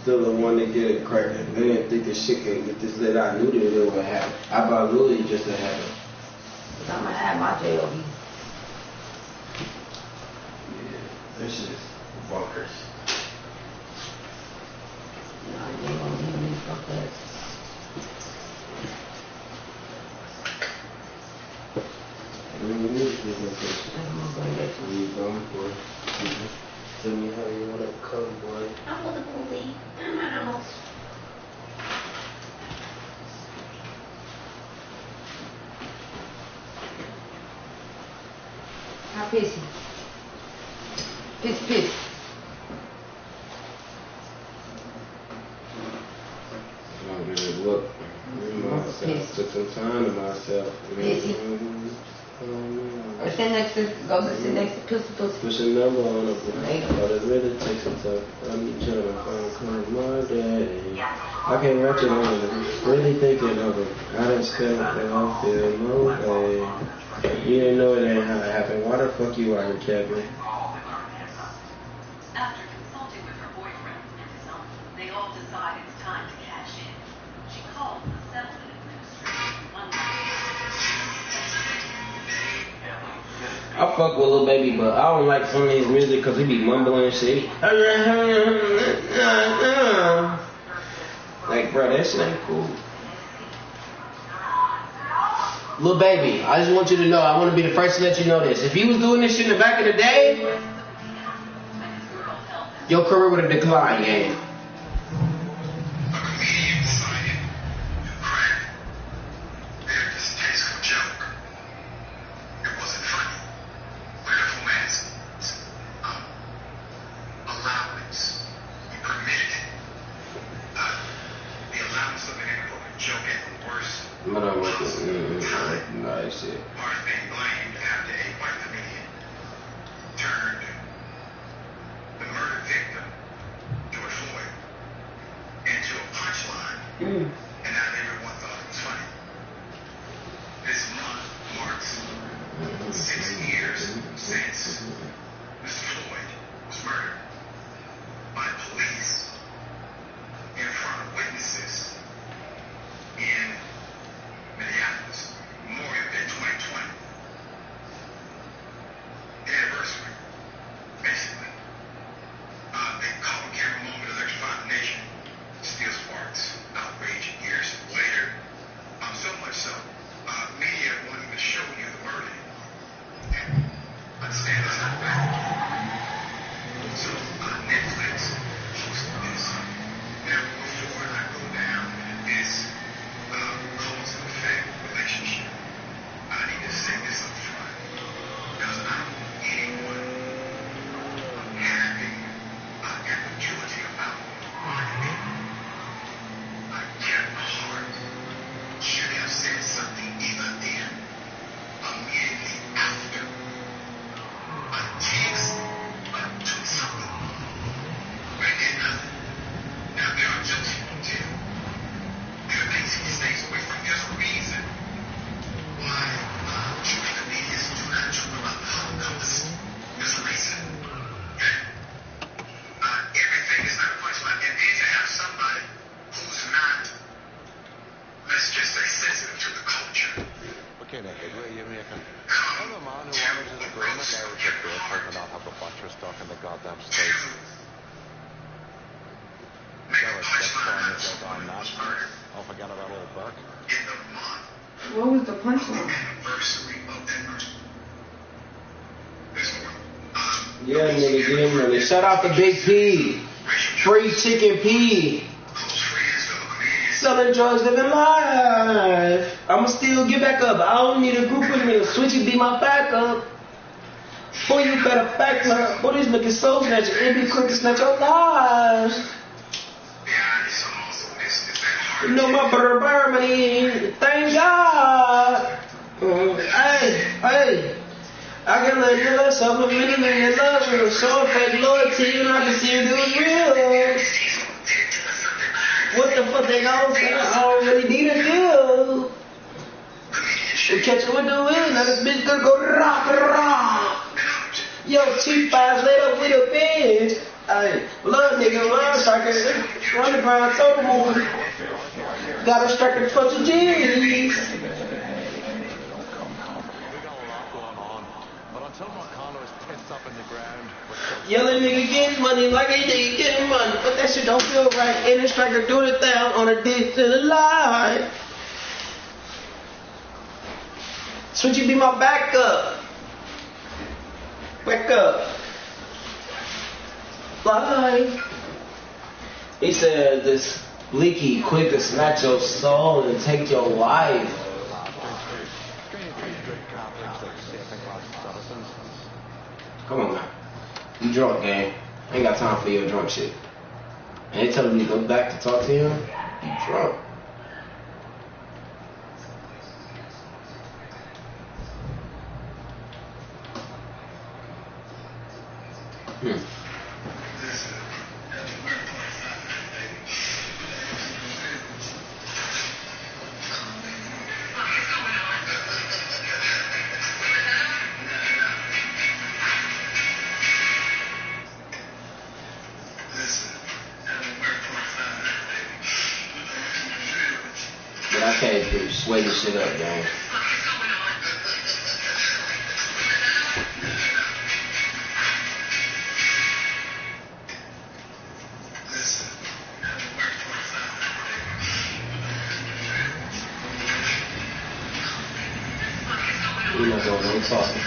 still the one to get it cracking. They didn't think this shit could get this lit. I knew that it would happen. I bought Louis just to have it. I'm gonna add my J.O.B. Yeah, this shit is bonkers. No, you ain't gonna give me fuck that. What do you need for this location? I'm gonna get Where you going for? Tell me how you want to come, boy. I'm with the movie in my house. How pissy? Piss. I'm gonna look. Took some time to myself. Pissy. Or sit next to, go sit next to Pussy. Push a number on it, but it really takes some time. I'm trying to find my daddy. I can't watch it on it. Really thinking of it. I done spent what I feel no way. You didn't know it ain't how it happened. Why the fuck you out here, Kevin? After consulting with her boyfriend and his aunt, they all decide it's time to cash in. She called the settlement administrator one night. I fuck with Lil Baby, but I don't like some of his music because he be mumbling and shit. Like, bro, that shit ain't cool. Lil Baby, I just want you to know, I want to be the first to let you know this. If you was doing this shit in the back of the day, your career would have declined, gang. Nice shit. Are being blamed after a white comedian turned the murder victim, George Floyd, into a punchline, and now everyone thought it was funny. This month marks 6 years since Mr. Floyd was murdered by police in front of witnesses in Minneapolis. Memorial Day 2020. The anniversary, basically. They call a camera moment electrified the nation. Still sparks outrage years later. So much so, media won't even show you the murder. Understand that's not bad. So, Netflix hosted this. Now, before I go down this cause and effect relationship, I need to say this up front, because I don't want anyone having ambiguity about my opinion. Kevin Hart should have said something either then, immediately after, a text, to something, or did nothing. Now, there are jokes he won't tell. There are things he stays away from. There's a reason why Jewish comedians do not joke about the Holocaust. There's a reason. Okay? Everything is not a punchline. And then to have somebody who's not, let's just say, sensitive to the culture. Okay, Naked, where are you making? I'm the man who honors his agreement. I was just there talking about how the butcher stuck in the goddamn state. Oh, forget about old Burke. What was the punchline? Yeah, nigga, get him ready. Shout out to Big P. Free Chicken P. Selling drugs, living life. I'ma still get back up. I don't need a group with me to switch it, be my backup. Boy, you better back up. Boy, these looking so snatcher. It be quick to snatch your lives. You know my brother money. Thank God. Hey. I can let you love supplementing in your love with a short fake loyalty, and I can see if it was real. What the fuck they gon' say? I don't really need a deal. We catch it with the wind, now this bitch gonna go rock. Yo, cheap eyes lit up with a bitch. I Hey, love nigga, love striker. Underground, total move. Got a striker, bunch of G's. We got a lot going on, but until McConnell is pissed up in the ground, we're still Yelling nigga getting money like a nigga getting money. But that shit don't feel right. And the striker doing it down on a digital line. Switchy be my backup. Back up. Fly. He said this leaky quick to snatch your soul and take your life. Come on now. You drunk, gang. I ain't got time for your drunk shit. And they telling me to go back to talk to him. You drunk. But I can't sway this shit up, gang. We're not going no talking.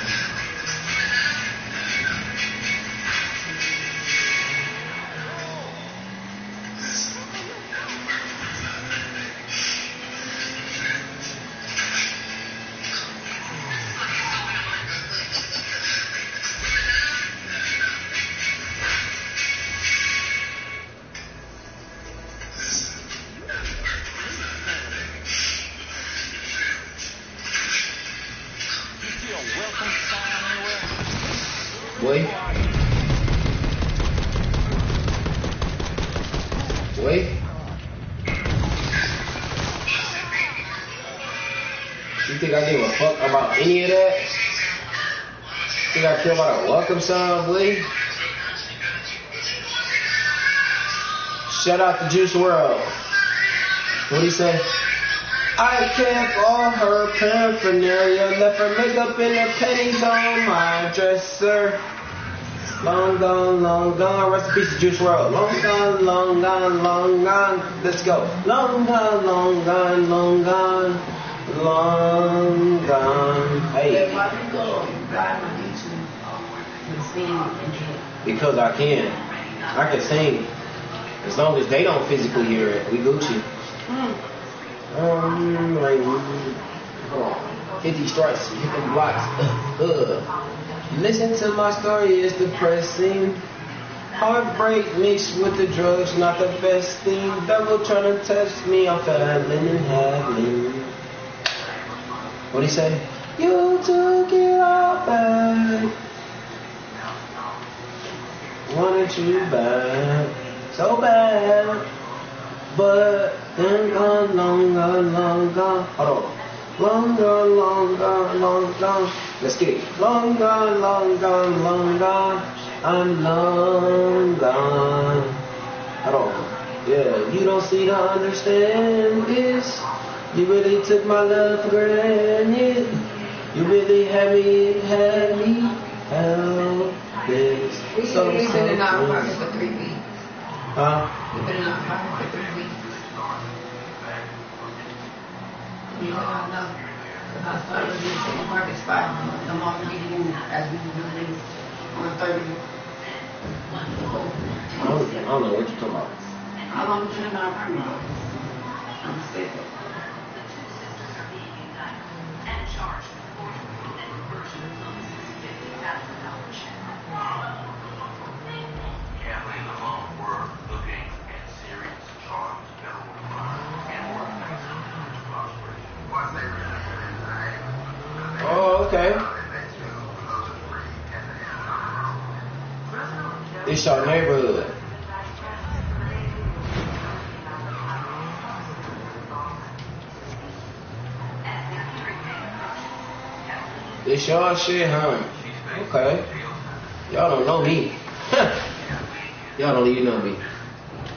Wait. You think I give a fuck about any of that? Think I care about a welcome sign, boy? Shout out to Juice WRLD. What'd he say? I kept all her paraphernalia, left her makeup in her panties on my dresser. Long gone, rest in peace to Juice WRLD. Long gone, let's go. Long gone, hey. Because I can sing. As long as they don't physically hear it, we Gucci. Like, 50 strikes, hit them blocks. Listen to my story, it's depressing. Heartbreak mixed with the drugs, not the best thing. Devil trying to test me, I'm failing and having. What'd he say? You took it all back. Wanted you back, so bad. But then gone, long gone. Hold on. Long gone. Let's get it. Long gone. I'm long gone. Hold on. Yeah, you don't seem to understand this. You really took my love for granted. You really had me held this. So You've been in our pocket for 3 weeks. Huh? You've been in our pocket for 3 weeks. You know, I started with the same market spot. I'm already in as we do things on 30. I don't know what you're talking about. How long have you been in our apartment? I'm sick. Oh, okay. It's your neighborhood. It's your shit, huh? Okay. Y'all don't know me. Y'all don't even know me.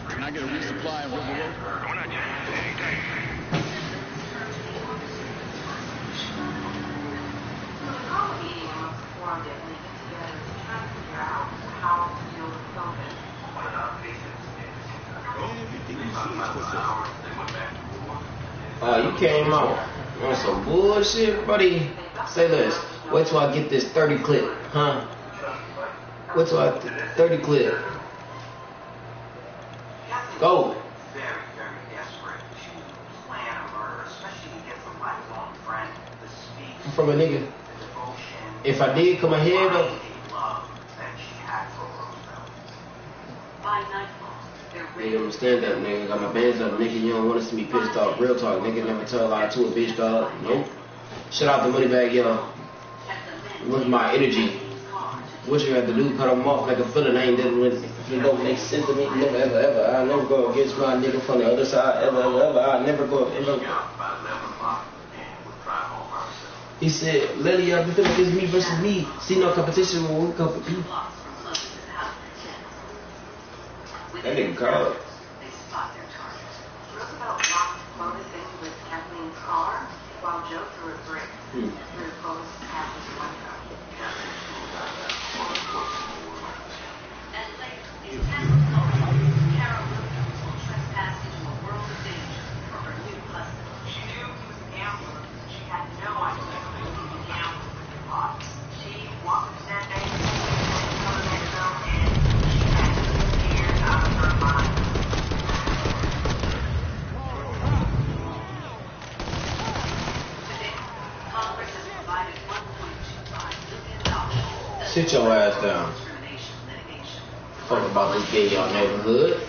Can I get a resupply and River Road? Going on, Jen. Anytime. You came out on some bullshit, buddy. Say this. Wait till I get this 30 clip, huh? Wait till I 30 clip. Go. Very, very desperate to plan a murder, especially to get the lifelong friend, the speed, From a nigga. the devotion, If I did come ahead though, the love that she had for Roosevelt. By nightfall, they're nigga, I'm a stand up nigga. Got my bands up, nigga. You don't want to see me pissed off. Real talk, nigga. Never tell a lie to a bitch, dog. Nope. Shout out the money bag, y'all. What's my energy? What you have to do? Cut them off like a feeling. I ain't never with it. If it don't make sense to me, never, ever, ever. I never go against my nigga from the other side. Ever, ever, ever. I never go. Ever. He said, Lily, I feel like it's me versus me. See no competition when we compete. That nigga called. They spot their target. Roosevelt locked Lotus in with Kathleen's car while Joe threw a brick through Lotus' Kathleen's window. And later, these tentacles Carol Williams will trespass into a world of danger for her new husband. She knew he was a gambler. She had no idea he was a gambler with the pot. She walked into that day and she had to be scared out of her mind. Today, Congress has provided $1.25 billion. Sit your ass down. Discrimination litigation. Fuck about this gay y'all neighborhood.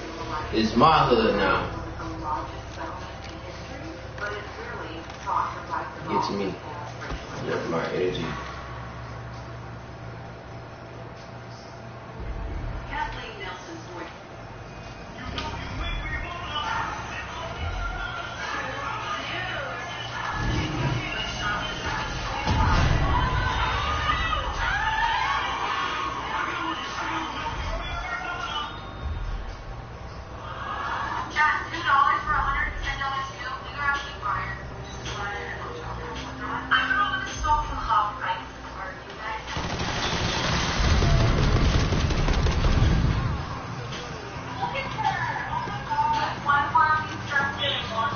It's my hood now. The largest settlement in history, but it really taught her life Get to me. That's my energy. Kathleen Nelson's boyfriend. Just $2 for $110 fuel. We got a fire. I'm rolling this salt from half price. Are you guys? Look at her. One more we start getting more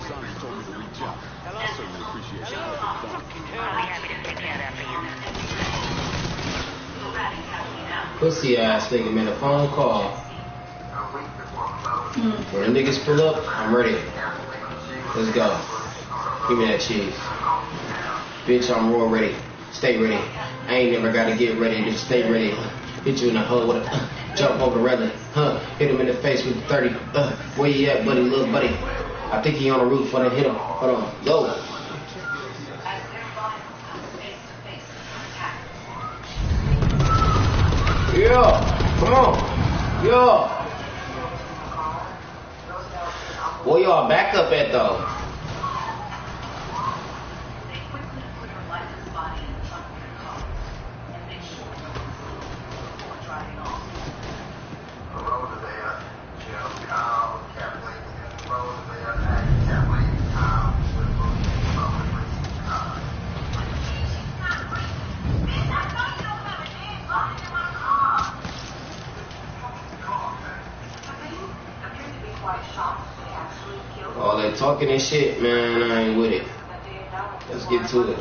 Sandra told me to reach out, and I certainly appreciate your help with that. I'll be happy to take care of that for you. Pussy ass nigga made a phone call. When the niggas pull up, I'm ready. Let's go. Give me that cheese. Bitch, I'm raw ready. Stay ready. I ain't never gotta get ready, just stay ready. Hit you in the hole with a jump over the railing. Hit him in the face with the 30. Where you at, buddy, little buddy? I think he on the roof when I hit him. Hold on. Yo. Yeah. Come on. Yo. Where y'all back up at though? They quickly put her lifeless body in the trunk of their car and make sure no one was before driving off. All that talking and shit, man, I ain't with it. Let's get to it.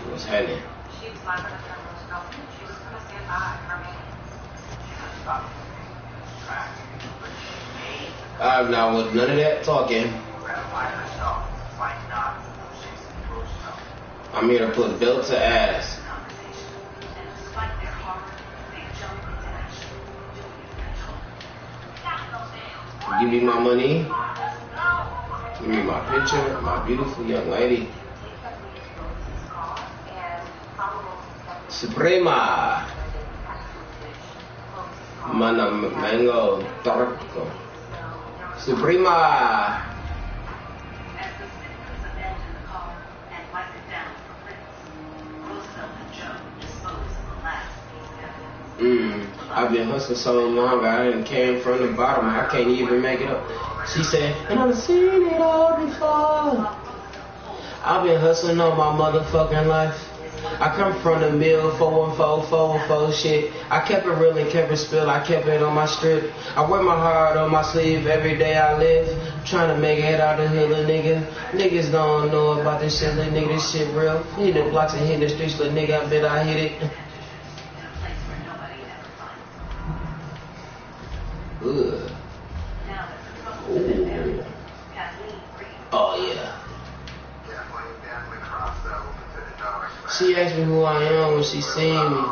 What's happening? She was not going to turn Roosevelt in. She was going to stand by her man. I'm not with none of that talking. I'm here to put belt to ass. And despite their horror, they jumped into action, doing as they're told. Give me my money. Give me my picture, my beautiful young lady. Suprema. Mana mango tarco. Suprema. As the citizens abandoned the car and wiped it down for prints, Roosevelt and Joe disposed of the last piece of evidence. I've been hustling so long, I done came from the bottom. I can't even make it up. She said, and I've seen it all before. I've been hustling all my motherfucking life. I come from the mill, 414 shit. I kept it real and kept it spill. I kept it on my strip. I wear my heart on my sleeve every day I live. Trying to make it out the hood, little nigga. Niggas don't know about this shit, little nigga. This shit real. Hit the blocks and hit the streets, little nigga. I bet I hit it. In a place where nobody ever finds them. Ugh. Now that the trouble has been buried, Kathleen breathed. Oh yeah. Kathleen crossed over to the dark side. She asked me who I am when she seen me.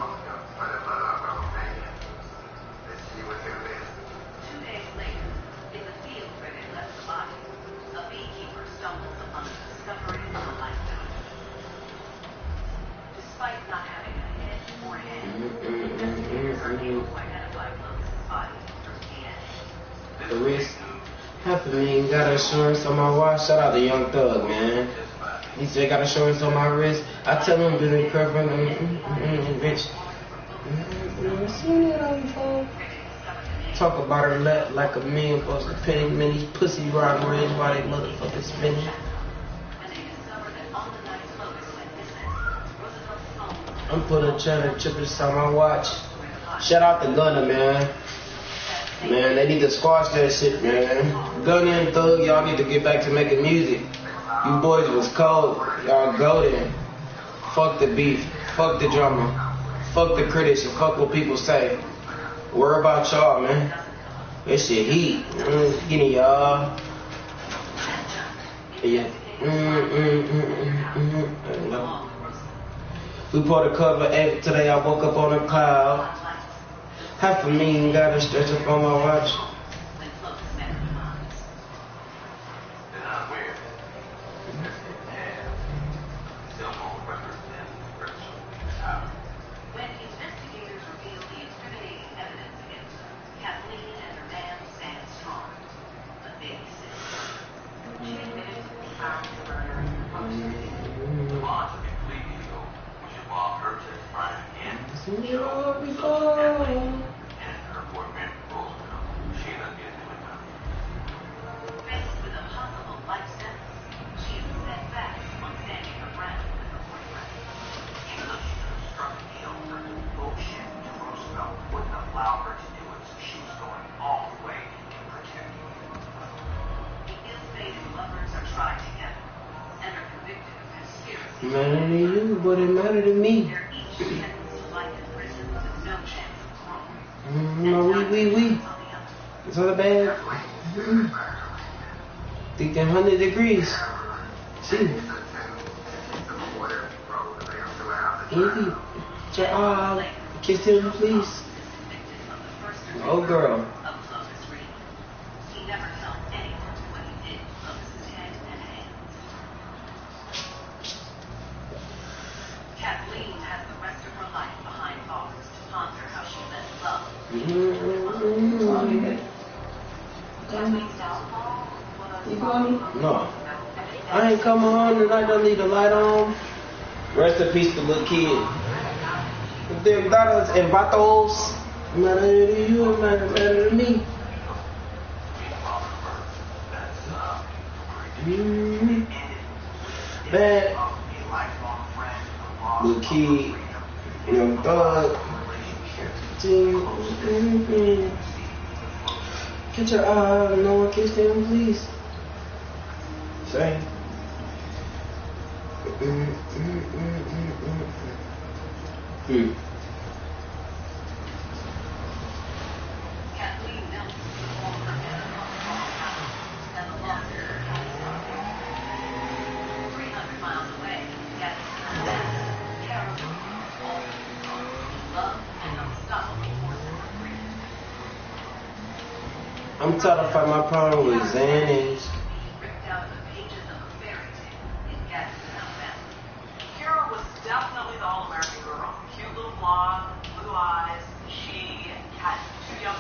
Two days later, in the field where they left the body, a beekeeper stumbles upon the discovery of a lifetime. Despite not having a head or hand, investigators are able to identify Lotus's body through DNA. The wrist. Half a million got insurance on my watch. Shout out to Young Thug, man. He said got insurance on my wrist. I tell him been a curve bitch. Seen it all before. Talk about her like a million bucks a penny. Many pussy robberies while they motherfucking spinning. When they discover that on the night Lotus went missing, Roosevelt's phone I'm putting China chippers on my watch. Shout out to Gunna, man. Man, they need to squash that shit, man. Gunna and Thug, y'all need to get back to making music. You boys was cold. Y'all golden. Fuck the beef. Fuck the drama. Fuck the critics and fuck what people say. Worry about y'all, man. That shit heat. Skinny, y'all. Yeah. We put a cover 8 today. I woke up on a cloud. Half a million got a stretch up on my watch. when Lotus met her demise. They're not aware that cell phone records and virtual power. When investigators revealed the incriminating evidence against her, Kathleen and her man stand strong. But they insist. She admitted to the crime of murder in the post. The launch of a plea deal, which involved her testifying again, Seen it all before. and her boyfriend Roosevelt. She ended up getting into it now. Faced with a possible life sentence, she is set back on standing her ground with her boyfriend. Even though she could have struck a deal for bullshit, Roosevelt wouldn't allow her to do it, so she was going all the way to protect him. The ill-fated lovers are tried together and are convicted of conspiracy. Matter to you, but it matter to me. They're each sentenced to life in prison with no chance of parole. No, we. On the other. It's not bad. Think 100 degrees. See. Easy. Kiss him, please. Oh, girl. Of Lotus Reed. He never told anyone what he did with Lotus's head and hands. Kathleen has the rest of her life behind bars to ponder how she met love. Kathleen's downfall was No. I ain't coming home tonight. Don't leave the light on. Rest in peace to the little kid. Them daughters and vatos. Matter to you, matter to me. Bad. Little kid. Young thug. Get your eye, no one kiss them, please. Say. Kathleen knelt before her head on the house and the loss of her county. 300 miles away, Kathleen and terrible, love and unstoppable force of her freedom. I'm trying to find my problem with Xanax. Ripped out of the pages of a fairy tale in Gadsden, Alabama. Carol was definitely the all-American girl. Cute little blonde, blue eyes. She had 2 young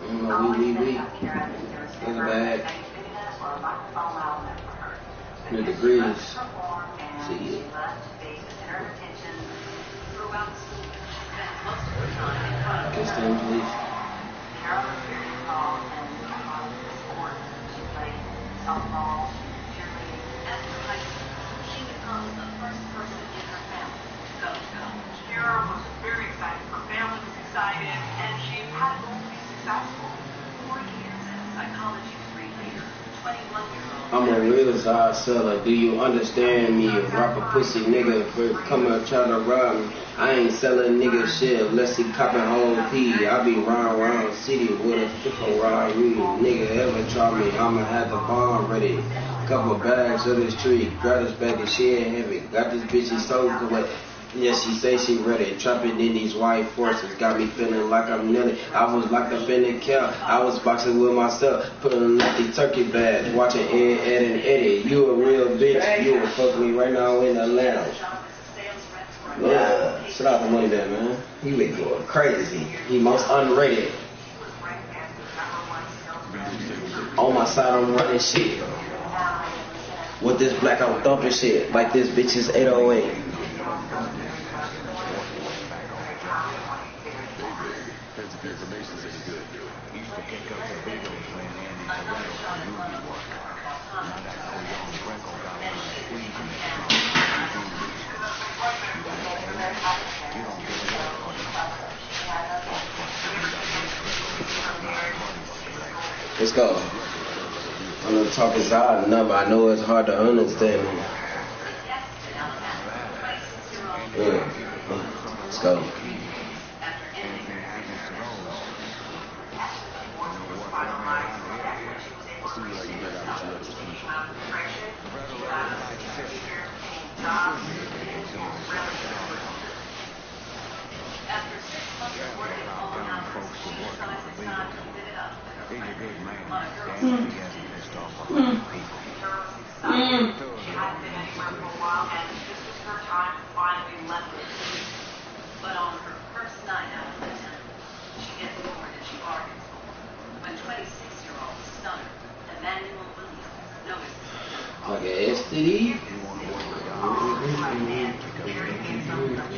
We. Look bag. The degrees. See it. Guess them, please. Kara was very excited. Her family was excited, and she had a goal to be successful. 4 years as a psychology degree later, 21-year-old. I'm a real Zod seller. Do you understand me? Rock a pussy nigga for come and try to rob me. I ain't selling nigga shit unless he copping whole P. I be round city with a different robbery. Nigga ever try me, I'ma have the bomb ready. Couple bags of this tree, grab this bag of shit heavy. Got this bitch he so good. Yeah, she say she ready. Trapping in these white forces got me feeling like I'm Nelly. I was locked up in the cow. I was boxing with myself, putting up the turkey bag, watching Ed and Eddie. You a real bitch. You will fuck me right now in the lounge. Yeah, shout out to Money Man, man. He been going crazy. He most underrated. On my side, I'm running shit. With this black, I'm thumping shit. Like this bitch is 808. Information is good. He used to pick up the videos when Andy Corrado from Movie work. And I got so young, Greco got one of the squeeze in it. You don't get it up. Let's go. I'm gonna talk as odd enough. I know it's hard to understand me. Yeah. Let's go. After 6 months of working all hours, she decides it's time to live it up with her He's a friends. good man. On a girl's Damn, he hasn't pissed off a lot of people. She hadn't been anywhere for a while, and this was her time to finally let loose. But on her first night out of the town, she gets more than she bargains for. When 26-year-old stunner Emmanuel Williams notices her. Like an STD?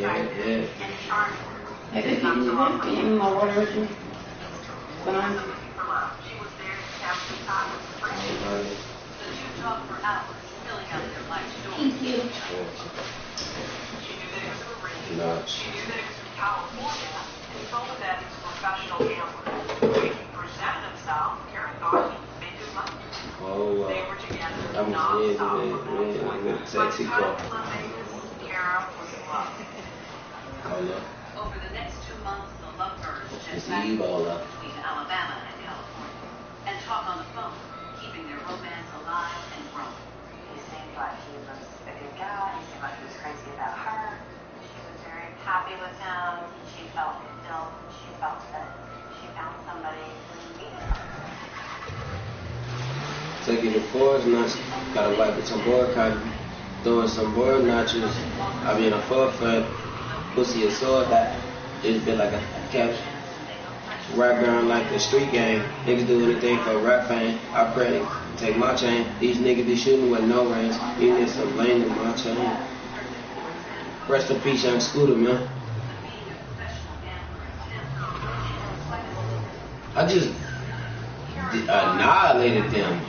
Yeah. I think you need one thing, my water with you. Fine. The two talk for hours, filling out their life stories. Thank you. Nuts. She knew that it was from California, and he told her that he was a professional gambler. When he presented himself, Karen thought he'd make good money. Oh, They were together I'm non-stop. with By sexy the time girl. of Las Vegas, Kara was in love. Hold up. Over the next 2 months, the lovebirds jet It's back and forth Ebola. between Alabama and California and talk on the phone, keeping their romance alive and growing. He seemed like he was a good guy. He seemed like he was crazy about her. She was very happy with him. She felt fulfilled. She felt that she found somebody who needed her. Take it to fours, nuts. Gotta wipe with some board cotton. Throwing some board notches. I be in a forefront. Pussy a sword that. It's been like a catch. Rap ground like the street game. Niggas do anything for rap fame. I pray. Take my chain. These niggas be shooting with no range. Even if some lane in my chain. Rest in peace, young Scooter, man. I just annihilated them.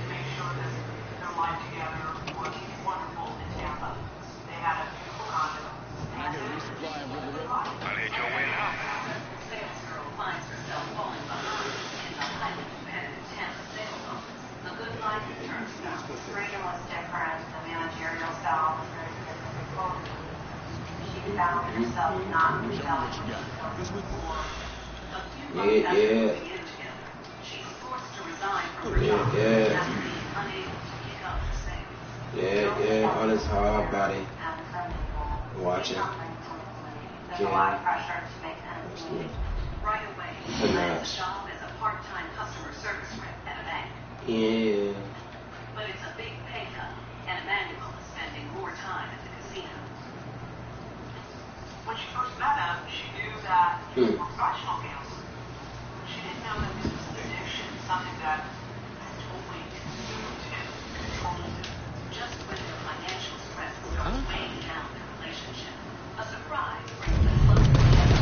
Make sure that their life together was wonderful in Tampa. They had a beautiful condo. I get a resupply and rip it up. I need your way now. Sales girl finds herself falling behind in the highly competitive Tampa sales office. A good life turns down. Reagan was different. The managerial style was very different. She found herself not selling. A few months after Yeah. moving in together, she's forced to resign from her Yeah, job yeah. after being unable to pick up the sales. Yeah. All this hard body. And some people Watching. There's a lot of pressure to make ends meet. Right away, she lands a job as a part-time customer service rep at a bank. Yeah. But it's a big pay cut, and Emmanuel is spending more time at the casino. When she first met him, she knew that he was a professional gambler. She She didn't know that this was an addiction, something that totally consumed him, controlled him. Just when their financial stress starts weighing down their relationship, a surprise brings them closer together.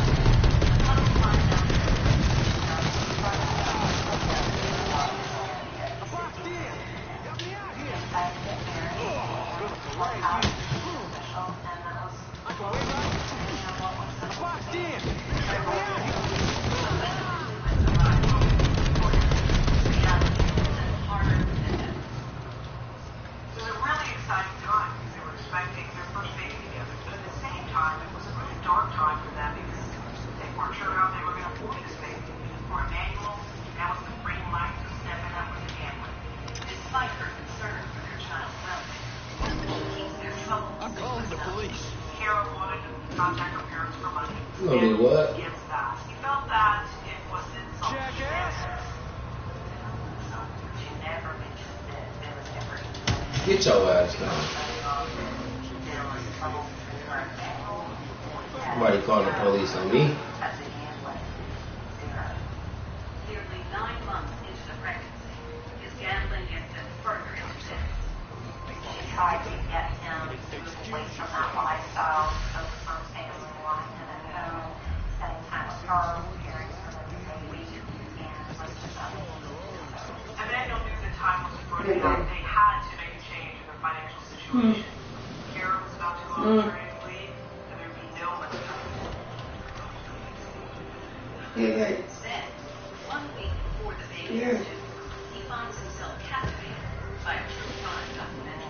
The couple finds out that It was a really exciting time because they were expecting their first baby together. But at the same time, it was a really dark time for them because they weren't sure how they were going to afford this baby. For Emmanuel, that was the green light to stepping up with the family. despite her concern for their child's welfare, she keeps their troubles I'm calling the police. Kara wanted to contact her parents for money. You gonna do what? Against that. He felt that it was an insult. Jackass. So she never mentioned that there was ever Get your ass down. there was trouble between her and Daniel. Somebody called the police on me. As a handler, zero. Nearly 9 months into the pregnancy, his gambling gets them further into debt. She tried to get him to move away from that lifestyle, focus on family life and at home, spending time with her, caring for the baby, and was just unable to do so. Emmanuel knew the time was running out. They had to make a change in their financial situation. Kara was about to go on maternity leave, and there'd be no money coming in. Then, 1 week before the baby is due, he finds himself captivated by a true crime documentary.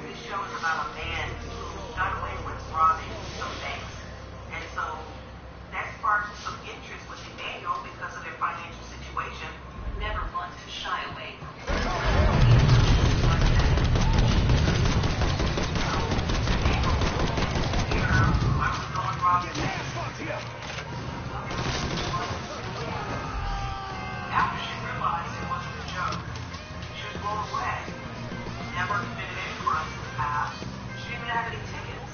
This show is about a man who got away with robbing some banks. And so that sparked some interest with Emmanuel because of their financial situation. Never one to shy away from his After she realized it wasn't a joke, she was blown away. Never committed any crimes in the past. She didn't even have any tickets.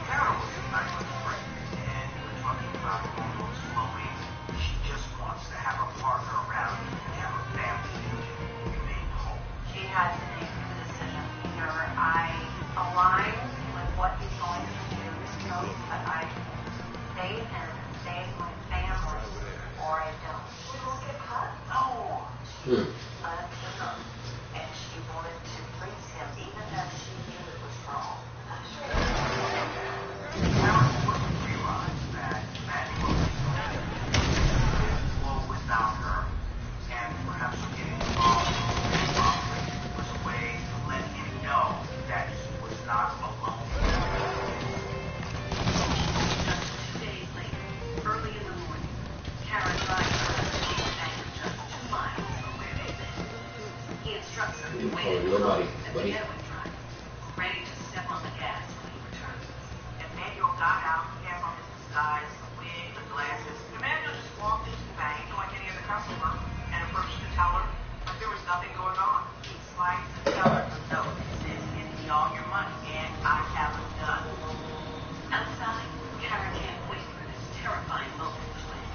Carol was actually pregnant, and we're talking about hormones flowing. She just wants to have a partner around and have a family and remain whole. She had to make a decision. Either I align with what he's going to do, so that I save him, save my family, or I don't. We will get cut. No. She loved him, and she wanted to please him, even though she knew it was wrong. Carol wouldn't realize that Emmanuel flow without her, and perhaps getting involved was a way to let him know that he was not alone. Just 2 days later, early in the morning, Kara drives her husband to the bank just 2 miles from where they live. He instructs her to wait in the car at the getaway drive, ready to step on the gas when he returns. Emmanuel got out, he had on his disguise, the wig, the glasses. Emmanuel just walked into the bank like any other customer and approached the teller like there was nothing going on. He swiped the teller with no, it says, "Give me all your money," and I have a gun. Outside, Kara can't wait for this terrifying moment to end.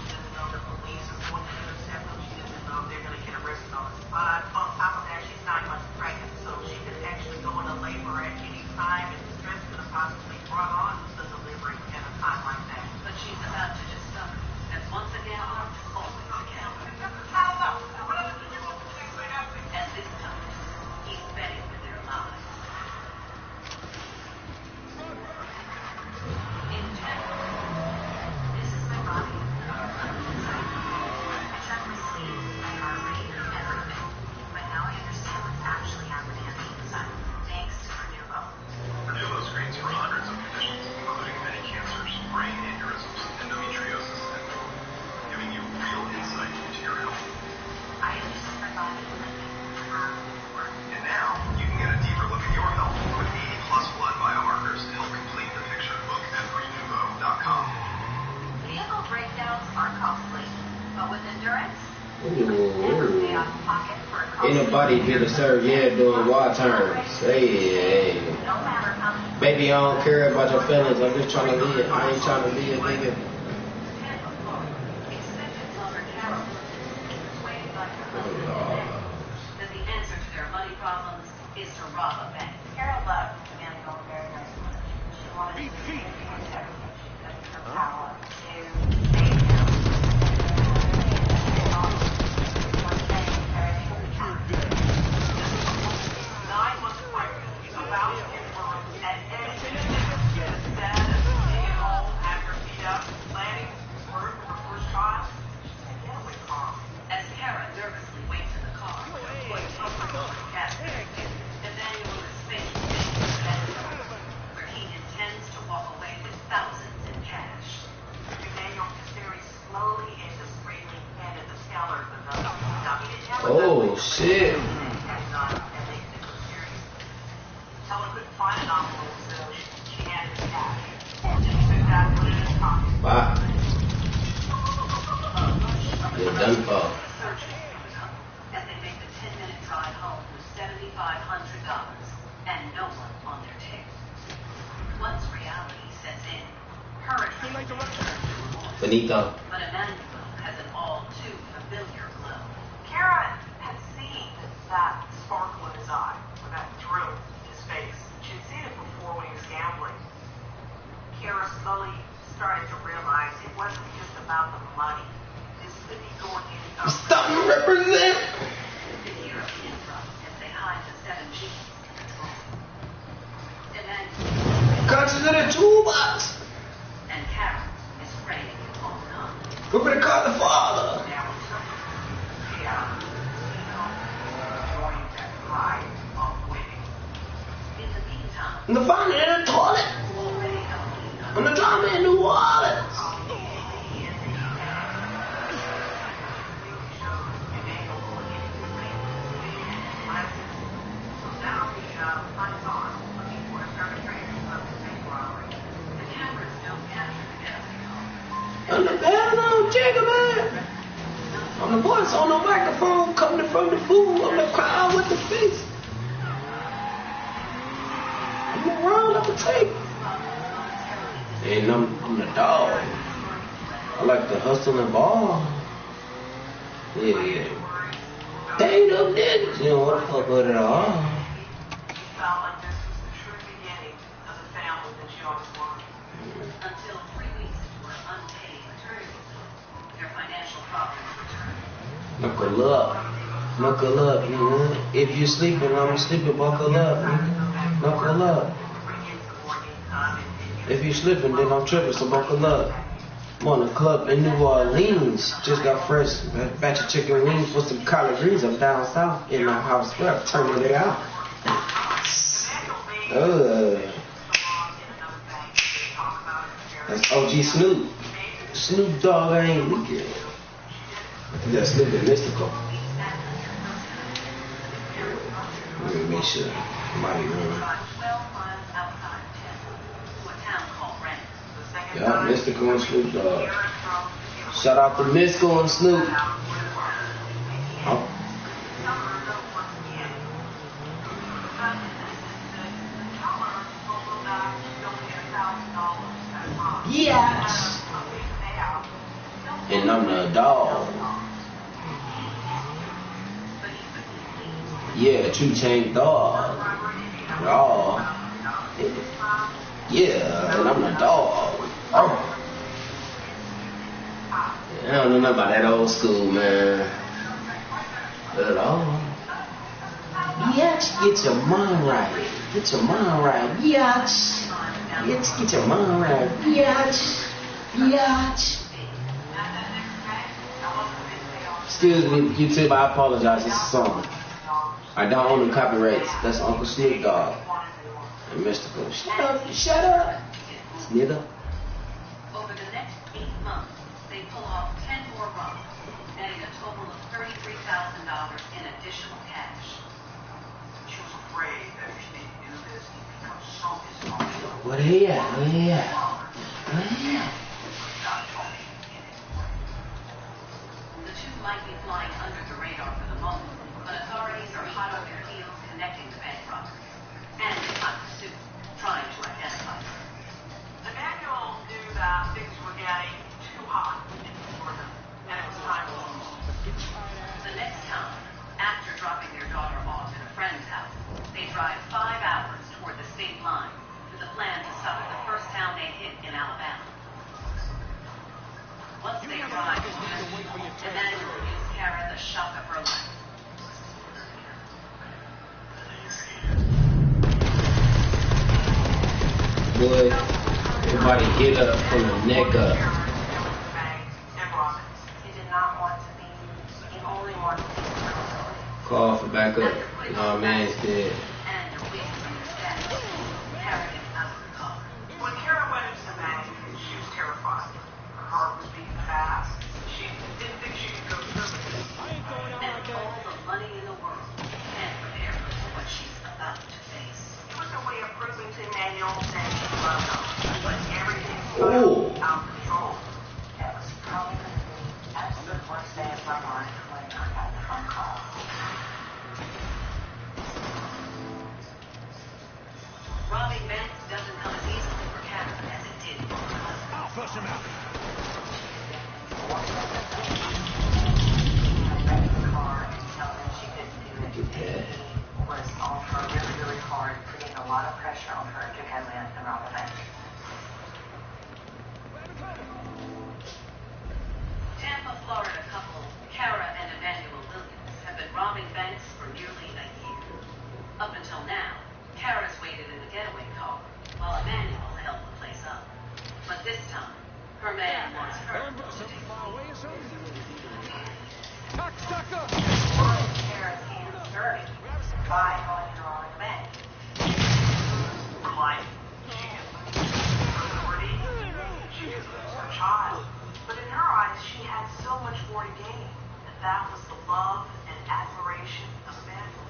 She doesn't know the police are going to intercept them. She doesn't know if they're going to get arrested on the spot. On top of that, she's 9 months pregnant, so she could actually go into labor at any time, and the stress could have possibly brought on the delivery at a time like that. But she's about to discover that once a gambler, always a gambler. And this time, he's betting with their lives. In January, This is my body. I checked my sleep, my heart rate, everything. But now I understand what's actually happening on the inside, thanks to Renewal. Renewal screens for hundreds of conditions, including many cancers, brain aneurysms, endometriosis syndrome, giving you real insight into your health. I understand my body like never before. And now, you can get a deeper look at your health with 80+ blood biomarkers to help complete the picture. Look at renewal.com. Vehicle breakdowns are costly, but with endurance, Ooh. stay out of pocket for a Ain't nobody here to serve, yeah, doing wild turns. Hey. no matter how many Baby, I don't care about your feelings. I'm just trying to live. I ain't trying to be a nigga. That the answer to their money problems is to rob a bank. Carol loved the man going very nice. She wanted to see everything she could in her power to save him. One thing, everything was true. 9 months pregnant, about to give birth, and anything instead of staying home after beat up, planning birth of her first child, a getaway car. As Kara nervously waits in the car, going over the gas station, Emmanuel is faced with where he intends to walk away with thousands in cash. Emmanuel is very slowly and discreetly handed the teller the note. Now, he didn't have a Oh, note. shit. And they took it seriously. Teller couldn't find an envelope, so she handed the cash. She took that and put it in his pocket. Bye. You're done for. Searching for the couple as they make the 10-minute drive home with $7,500 and no one on their tail. Once reality sets in, hurricanes return to remorse. Benito. But Emmanuel has an all too familiar glow. Kara had seen that sparkle in his eye, or that thrill in his face. She'd seen it before when he was gambling. Kara slowly started to realize it wasn't just about the money. This could be going in a Stop and represent. The hero interrupts as they hide the 7 G's in the drawer. Emmanuel Conscious in a toolbox. and Kara is ready to hold on. We're gonna call the father. now enjoying that ride of winning. In the meantime, And the father in the toilet. already held And the drama in New Orleans. the cameras don't capture the getaway car. And the band on Jigga Man. On the voice on the microphone coming from the fool on the crowd with the face. I'm around up the tape. And I'm the dog. I like to hustle and ball. Yeah. They ain't up niggas. You don't want to fuck with it all. Felt like this was the true beginning of the family that she always wanted. Until 3 weeks into her unpaid maternity leave, their financial problems return. Knuckle up. Knuckle up, you know. If you're sleeping, I'm sleeping, buckle up. Nigga. Knuckle up. If you're slipping, then I'm tripping, so buckle up. I'm on the club in New Orleans. Just got fresh batch of chicken wings with some collard greens. I'm down south in my house. Well, turning it out. That's OG Snoop. Snoop Dogg ain't leaking. That's Snoop and Mystical. Let me make sure. Mighty room. 12 miles outside Tampa, to a town called Rand. Yeah, Mystical and Snoop Dogg. Shout out to Mystical and Snoop. Oh. Yes. And I'm the dog. Yeah, true chain dog. Dog. Yeah, and I'm the dog. Oh. I don't know nothing about that old school, man. At all. Yes, get your mind right. Get your mind right. Yes. Yes, get your mind right. Yes. Yes. Excuse me, YouTube, I apologize. It's a song. I don't own the copyrights. That's Uncle Snoop Dogg and Mystical. Shut up. Shut up. Nigga. Over the next 8 months, they pull off 10 more robberies, netting a total of $33,000 in additional cash. She was afraid that if she didn't do this, he'd become so dysfunctional. What he at? What he at? What he at? The two might be flying under the radar for the moment, but authorities are hot on their heels connecting the bank robberies. And in hot pursuit, trying to boy. Everybody get up from the neck up. He did not want to be, he only wanted to be responsibility. Call for backup. No, man's dead. And a week from his death, carried him out of the car. When Kara went into the bank, she was terrified. Her heart was beating fast. She didn't think she could go through with it. And all the money in the world can't prepare her for what she's about to face. It was a way of proving to Emmanuel that she loved him. But everything Ooh. was out of control. It was probably going to be the absolute worst day of my life when I got the phone call. Robbing banks doesn't come as easily for Kara as it did for her husband. I'll flush him out. The car and tell them she couldn't do it. He was on her really, really hard, putting a lot of pressure on her to go in and rob a bank. Tampa, Florida couple Kara and Emmanuel Williams have been robbing banks for nearly a year. Up until now, Kara's waited in the getaway car while Emmanuel held the place up. But this time, her man wants her to take Cocksucker! Kara's hands dirty by going and robbing a bank. Her life, she could lose her liberty, she could lose her child. But in her eyes, she had so much more to gain. And that was the love and admiration of Emmanuel.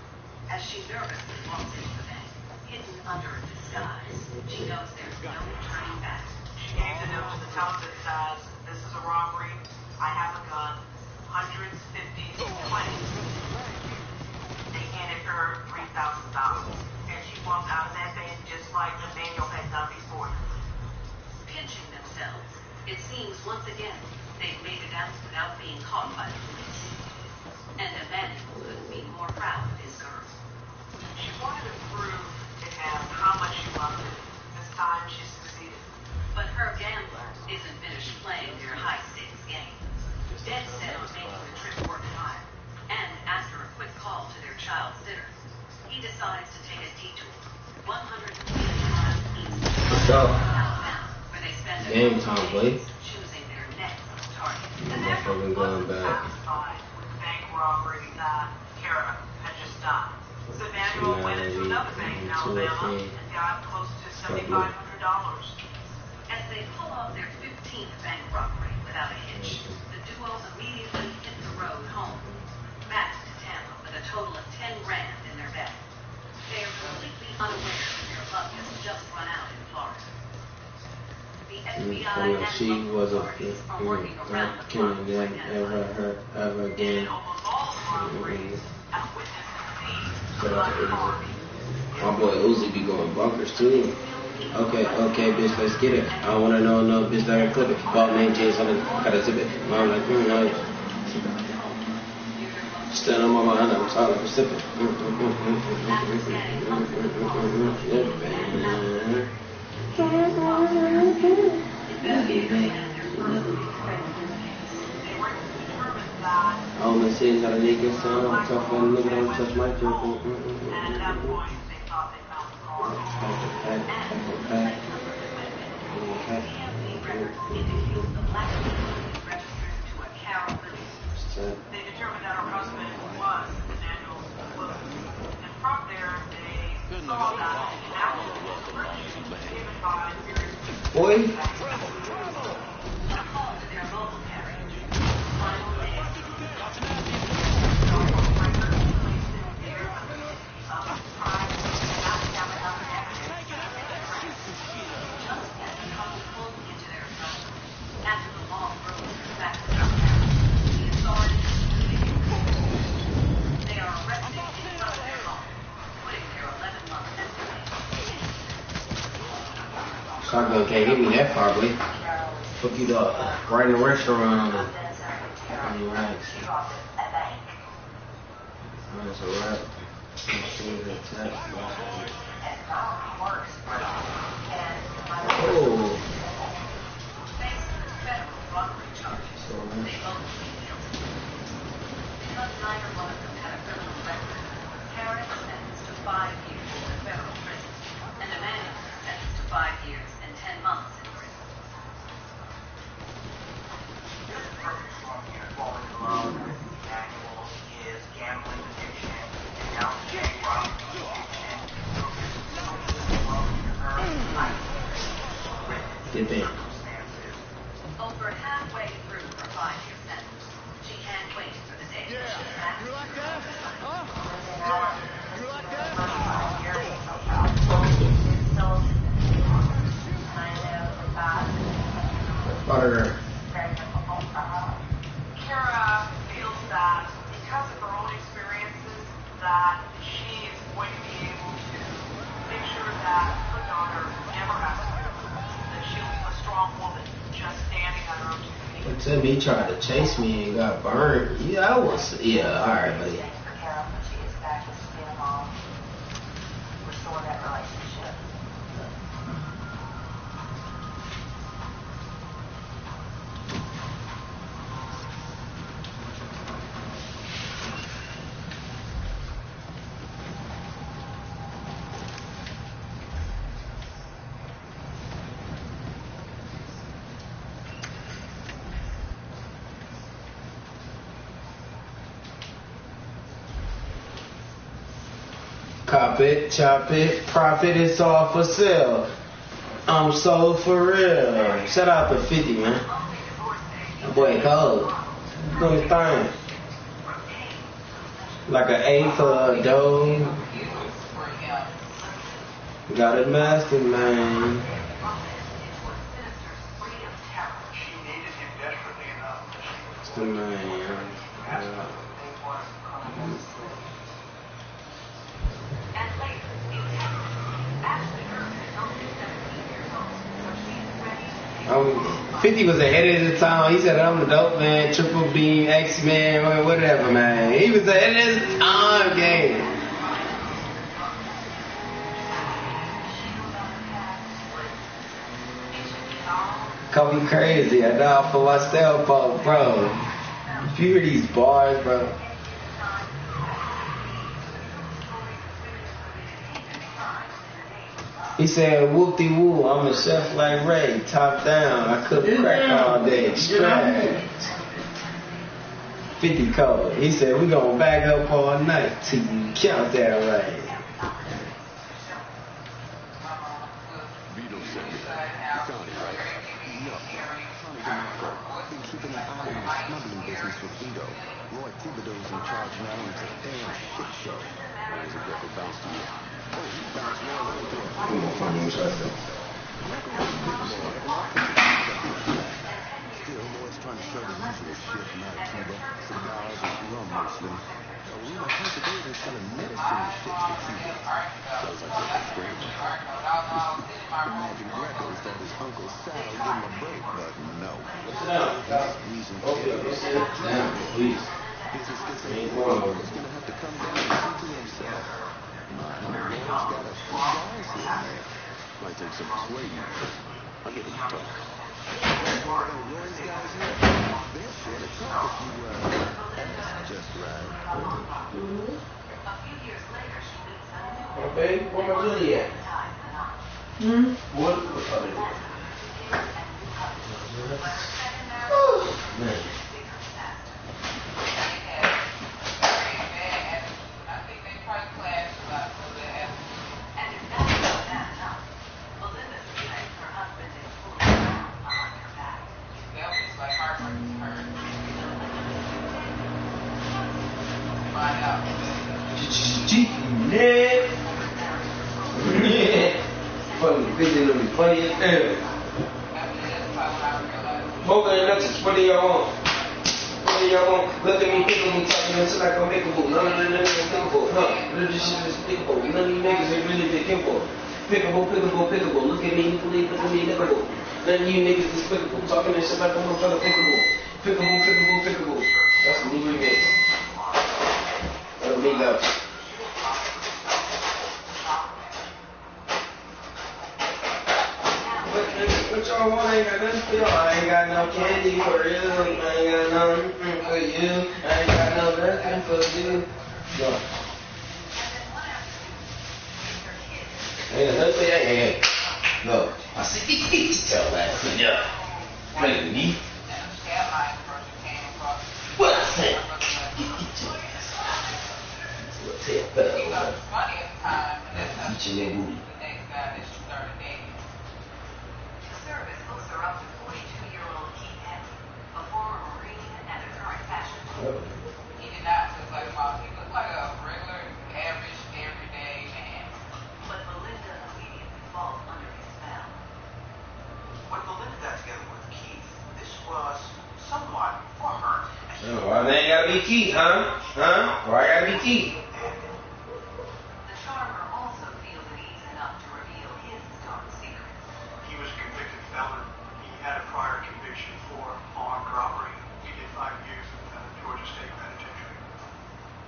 As she nervously walks into the bank, hidden under a disguise, she knows there's no turning back. She gave the note to the teller that says, "This is a robbery. I have a gun. Hundreds, 50s, 20s. They handed her $3,000. And she walked out of that bank just like Emmanuel had done before. Pinching themselves, it seems once again they've made it out without being caught by the police. And Emmanuel couldn't be more proud of his girl. She wanted to prove to him how much she loved him. This time she succeeded. But her gambler isn't finished playing their high-stakes game. Dead set on making the trip worthwhile, and after a quick call to their child sitter, he decides to take a detour 150 miles east Let's go. southbound, where they spend a Game couple time, of boy. days choosing their next target. Motherfucker going back. Satisfied with the bank robbery that Kara had just done. So Emmanuel went into another bank in Alabama and got close to $7,500. As they pull off their 15th bank robbery without a hitch, the duo immediately hit the road home, back to Tampa with a total of 10 grand in their bag. They are completely unaware that their luck has just run out in Florida. The FBI and She local was a authorities are working around the clock killing to them identify ever again. In almost all the robberies, eyewitnesses see Shout out to the car. Uzi. My boy Uzi be going bunkers too. Okay, bitch, let's get it. I don't wanna know no bitch that can clip it. Ball main jeans on it, gotta zip it. I'm like, no. Stand on my mind, I'm sorry for sipping. All the cities out of niggas sound tough and nigga don't touch my drink. And at that point, they thought they found the car. They determined that her husband was Emmanuel Williams. And from there, they saw that Emmanuel was given by various people. Boy, a call to their mobile carrier. Final day. After the long road back to the authorities, they are arrested in front of their home, putting their 11-month sentence. shotgun can't hit me that far, boy. Fuck you up. Right in the restaurant. Alright. That's alright. Oh. Federal robbery charges. They both plead guilty. Because neither one of them had a criminal record, Kara is sentenced to 5 years in a federal prison, and Emmanuel is sentenced to 5 years years and 10 months in prison. Here's the perfect storm here. Falling in love, manual, his gambling addiction, and now gang robbery addiction. Get there. Over halfway through her 5-year sentence, she can't wait for the day when she's back. You like that? Huh? You like that? Butter. Kara feels that because of her own experiences, that she is going to be able to make sure that her daughter never has to do it. That she'll be a strong woman, just standing on her own 2 feet. But Tim, he tried to chase me and got burned. Yeah, I was. Yeah, all right, buddy. Thanks for Kara when she gets back to being a mom. Restore that relationship. Cop it, chop it, profit, it's all for sale. I'm so for real. Shout out to 50, man. That boy cold. Doing his thing. Like an A for a dough. Got it mastered, man. She needed him desperately enough. It's the man. Yeah. And later, in Texas, Ashley Earth is only 17 years old, so she's ready to take 50 was ahead of the time. He said, I'm the dope man, triple beam, X-Man, whatever, man. He was ahead of his time, game. Call me crazy. I know for myself, bro. If you hear these bars, bro. He said, whoop-de-woo, I'm a chef like Ray, top down. I cook crack all day, extract. 50 code. He said, we gonna back up all night till you count that right. Vito said it. You found it, right? No. Connie's in my court. Been keeping an eye on the smuggling business with Vito. Roy Thibodeau's in charge now, and it's a damn shit show. Why is it get the bounce to you? Oh, he bounced more than he did. I'm gonna find you shut Still, Roy's trying to show the usual shit from out of Cuba. Cigars and rum mostly. We might have to go and selling medicine and shit to Cuba. Sounds like that's great. Imagine Greco thought his Uncle Sal gave him a break, but no. Sit down. Reason Okay, sit down, please. Business gets Roy's gonna have to come down and see to himself. Roy's got a few guys here and there. Might take some persuading. I'll give him a talk. Roy's guys here, they're sure to talk if you, ask just right. A few years later, she meets a new Okay, where my Julie at? What? Man. Fucking busy to be funny as hell. Smoking and nuts, what do y'all want? What do y'all want? Look at me, pick me, talking this like I'm pickable. None of them niggas are pickable. None of this shit is pickable. None of these niggas are really pickable. Pickable. Look at me, look at me, pickable. None of you niggas is pickable. Talking this shit like I'm motherfucker pickable. Pickable. That's a new remix. Let me go. What y'all want? I ain't got nothing for y'all. I ain't got no candy for you. I ain't got nothing for you. I ain't got no nothing for you. Go. I ain't got nothing for you. Hey. No, I said, tell that. Yeah. Playing me. What I said? What's it? Each and every week. The service hooks her up to 42-year-old Keith Henry, a former Marine and a current fashion model. He did not look like a model. He looked like a regular, average, everyday man. But Belinda immediately falls under his spell. When Belinda got together with Keith, this was somewhat for her. Oh, why they ain't gotta be Keith, huh? Huh? Why I gotta be Keith? The charmer also feels at ease enough to reveal his dark secrets. He was a convicted felon. He had a prior conviction for armed robbery. He did 5 years in Georgia State Penitentiary.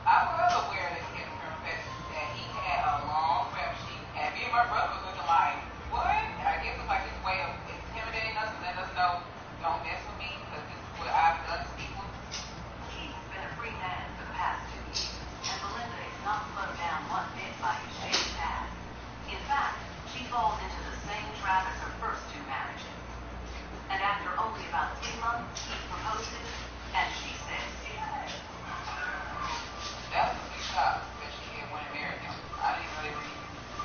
I was aware that he had a criminal past, that he had a long rap sheet. And me and my brother was looking like, what? I guess it's like his way of intimidating us and letting us know, don't mess with me, because this is what I've done to people. Keith's been a free man for the past 2 years, and Belinda is not slowed down one bit by his shady past. In fact, she falls into the same trap as her first 2 marriages. And after only about 3 months, he proposes, and she says yes. That was a big shock that she had went and married him. I didn't really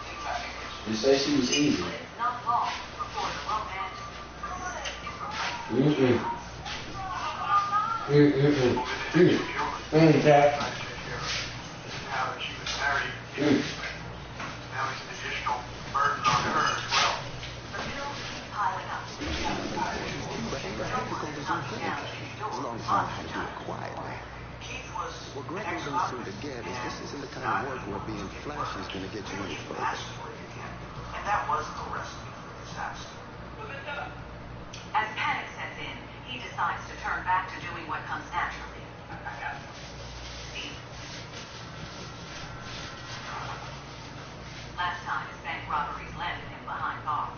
think about it. You say she was easy. But it's not long before the romance is replaced. Jack. Now that she was married, now it's an additional burden on her as well. The bills keep piling up. As long as you know how to do it quietly. Keith was What Greg and them seem to get is this isn't the kind of work where being flashy is going to get you any further. And that was the recipe for disaster. As panic sets in, he decides to turn back to doing what comes naturally. Steve. Last time his bank robberies landed him behind bars.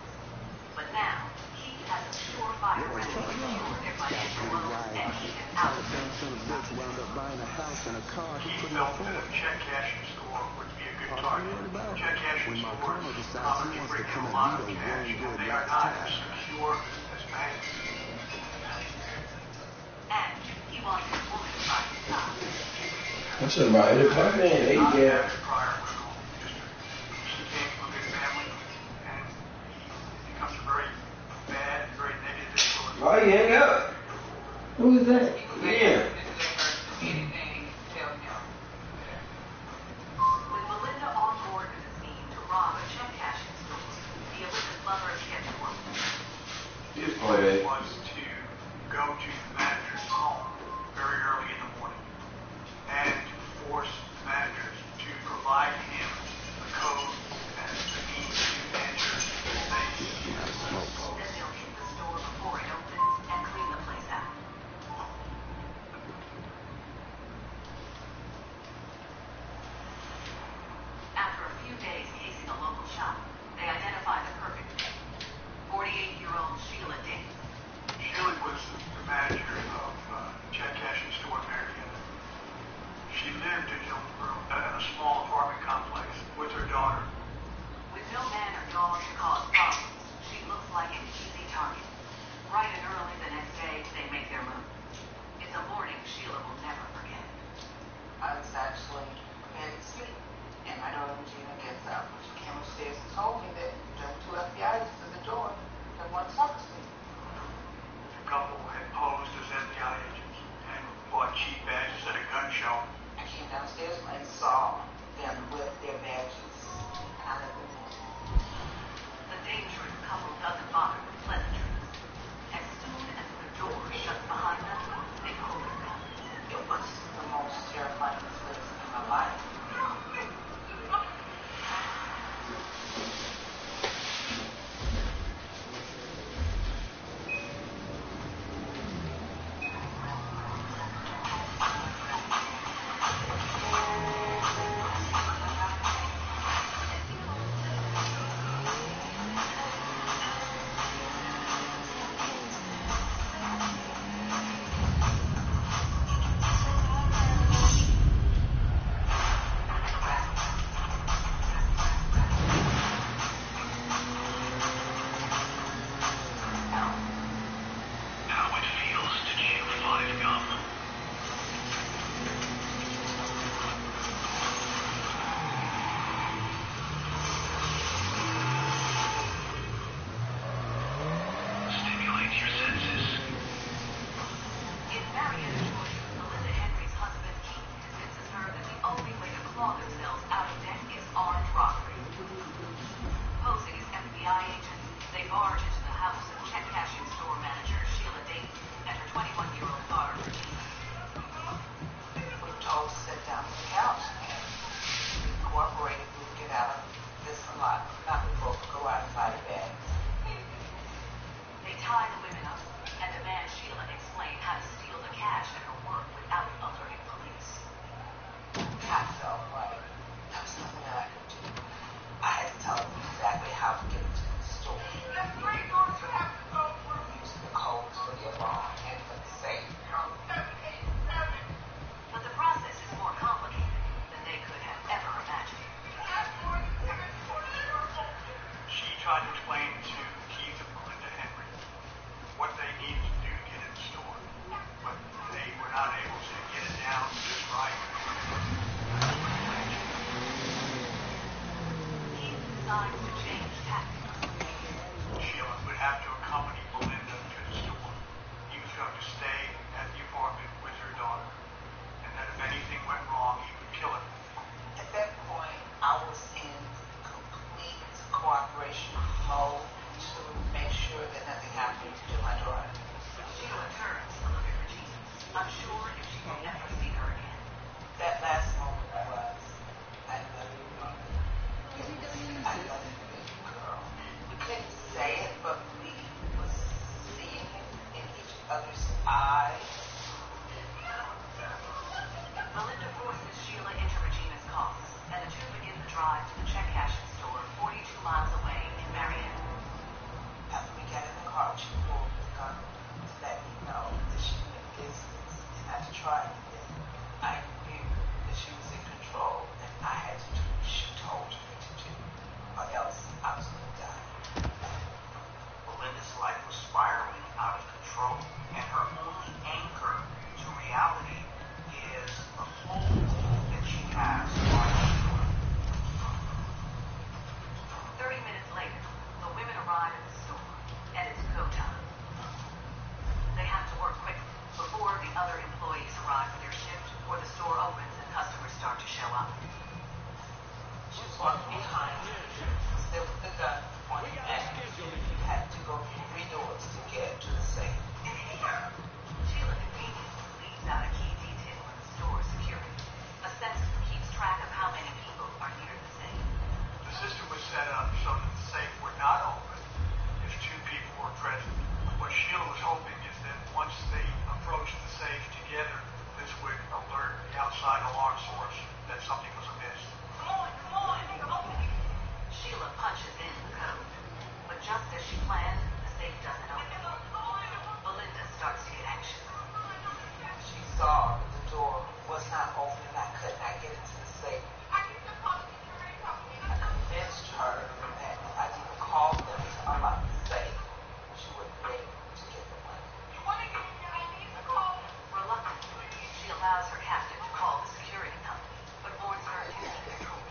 But now, he has a surefire remedy to cure their financial woes, and he is out of it. Son of a bitch wound up buying a house and a car he Keith couldn't felt that afford. a check cashing store would be a good All I'm target. worried about Check cashing when stores Marcano decides often he can wants to bring in come a and lot of veto cash, one good and they are last not time. as secure as banks. And he wants his woman by his side. I should have brought it. My man, hey, Not yeah. having prior criminal history. She came from a big family, and he becomes a very bad, very negative influence. Why you hang up? Who is that? Yeah. Anything to tell him. With Belinda on board with the scheme to rob a check cashing store, the illicit lovers get to work. His plan was to go to the manager's home very early in the morning and force the managers to provide him the code and the means to enter the safe. Then they'll hit the store before it opens and clean the place out. After a few days casing a local shop, they identify the perfect victim. 48-year-old Sheila Davis. Sheila was the manager of check cashing store in Marietta. She lived in a small apartment complex barge into the house of check cashing store manager Sheila Dayton and her 21-year-old daughter Regina. We were told to sit down on the couch and we cooperated. We would get out of this a lot, not before we go outside of bed. They tie the women up and demand Sheila explain how to steal the cash at her work without alerting police. I felt like that was something that I could do. I had to tell them exactly how to get into the store. Using the codes for the alarm and for the safe. But the process is more complicated than they could have ever imagined. She tried to explain to Keith and Melinda Henry what they needed to do to get in the store, but they were not able to get it down just right. Keith decides to change tactics. Sheila would have to accompany Melinda to the store. He was going to stay at the apartment with her daughter, and that if anything went wrong, he would kill her. At that point, I was in complete cooperation mode to make sure that nothing happened to my daughter. Sheila turns to look at Regina, unsure if she will ever see her again. That last moment was, I love you, Mama. I love you, baby girl. We couldn't say it, but we was seeing it in each other's eyes. Melinda forces Sheila into Regina's car, and the two begin the drive to the check cashing store 42 miles away in Marietta. After we got in the car, she pulled the gun to let me know that she meant business and not to try anything. I knew that she was in control and I had to do what she told me to do, or else I was going to die. Melinda's life was spiraling out of control, and her only anchor to reality is the hold that she has on Sheila. 30 minutes later, the women arrive at the store, and it's go time. They have to work quickly before the other employees arrive for their shift or the store opens and customers start to show up. She was walking behind me, still with the gun pointing at me. You had to go through 3 doors to get to the safe. Sheila conveniently leaves out a key detail in the store security. A sensor keeps track of how many people are near the safe. The system was set up so that the safe would not open if 2 people were present. What Sheila was hoping is that once they approached the safe together, this would alert the outside alarm source that something was amiss. Sheila punches in the code, but just as she planned, the safe doesn't open. Melinda starts to get anxious. She saw that the door was not open and I could not get into the safe. I convinced her that if I didn't call them to unlock the safe, she wouldn't be able to get the money. Reluctantly, she allows her captain to call the security company, but warns her to keep it cool.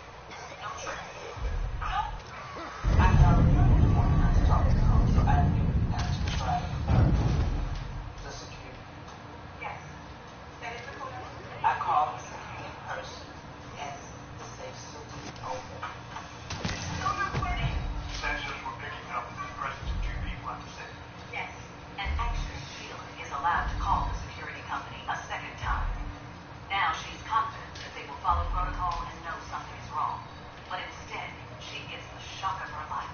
I already wanted her to talk to her, so I knew not to try to alert the security. Yes. I called the security person and the safe still didn't open. Sensors were picking up the presence of 2 people at the safe. Yes. And anxious Sheila is allowed to call the security company a second time. Now she's confident that they will follow protocol and know something is wrong. But instead, she gets the shock of her life.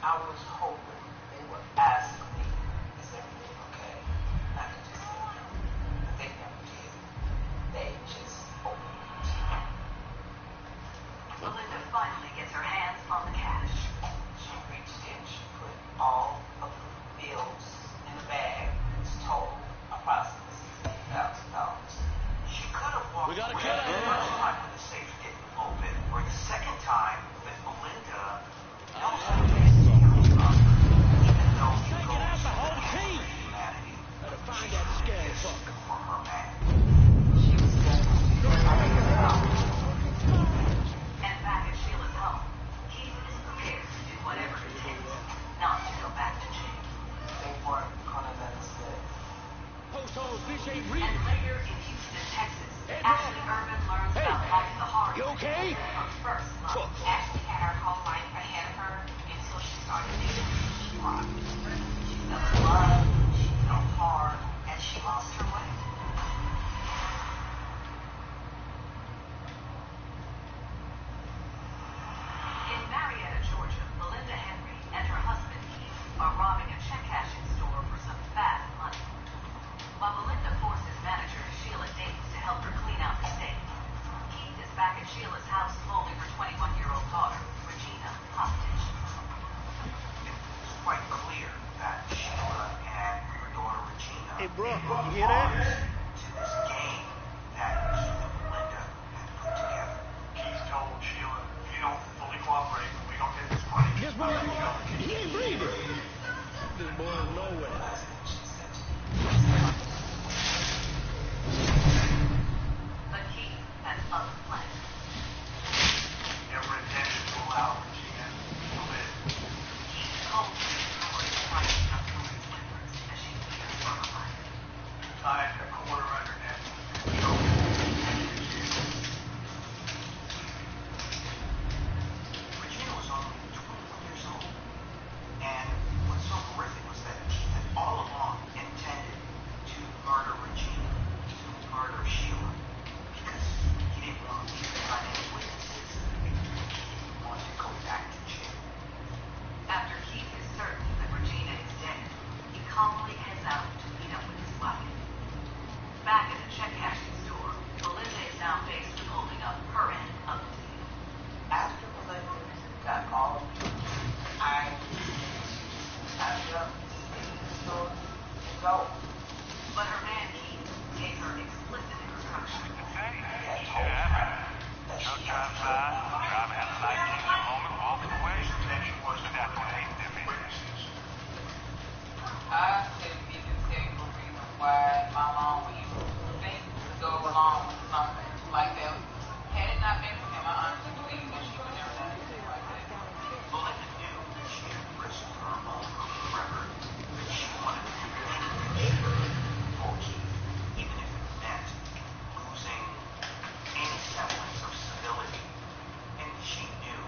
I was hoping they would ask me, is everything okay? And I could just say no. But they never did. They just opened it. Melinda finally gets her hands on the cash. She reached in, she put all of the bills in the bag. It's total approximately $60,000. She could have walked away the first time when the safe didn't open, or the second time with Melinda. No, even though you go Hey, bro, you hear that? To this game that Keith and Belinda had put together. Keith told Sheila, if you don't fully cooperate, we don't get this money. Guess what? He ain't breathing. This boy is nowhere. But Keith had other plans. Never intended to allow Regina to live. Keith told me over the price of Lily's whispers as she fears for her life. Tied a quarter on her neck. Regina was only 21 years old. And what's so horrific was that Keith had all along intended to murder Regina, to murder Sheila, because he didn't want to leave behind any witnesses. He wanted to go back to jail. After Keith is certain that Regina is dead, he calmly heads out to meet up with his wife. Back at the check cashing store, Belinda is now faced with holding up her end of the deal. After Belinda got all of me, I packed up, stayed in the store, and go. But her man Keith gave her explicit instructions. I told her that she had to go. Intention was to eliminate witnesses. I couldn't be the single reason why my mom would even think to go along with something like that. Had it not been for him, I honestly believe that she would never done anything like that. Belinda knew that she had risked her own criminal record, but she wanted to do anything she could for Keith, even if it meant losing any semblance of civility. And she knew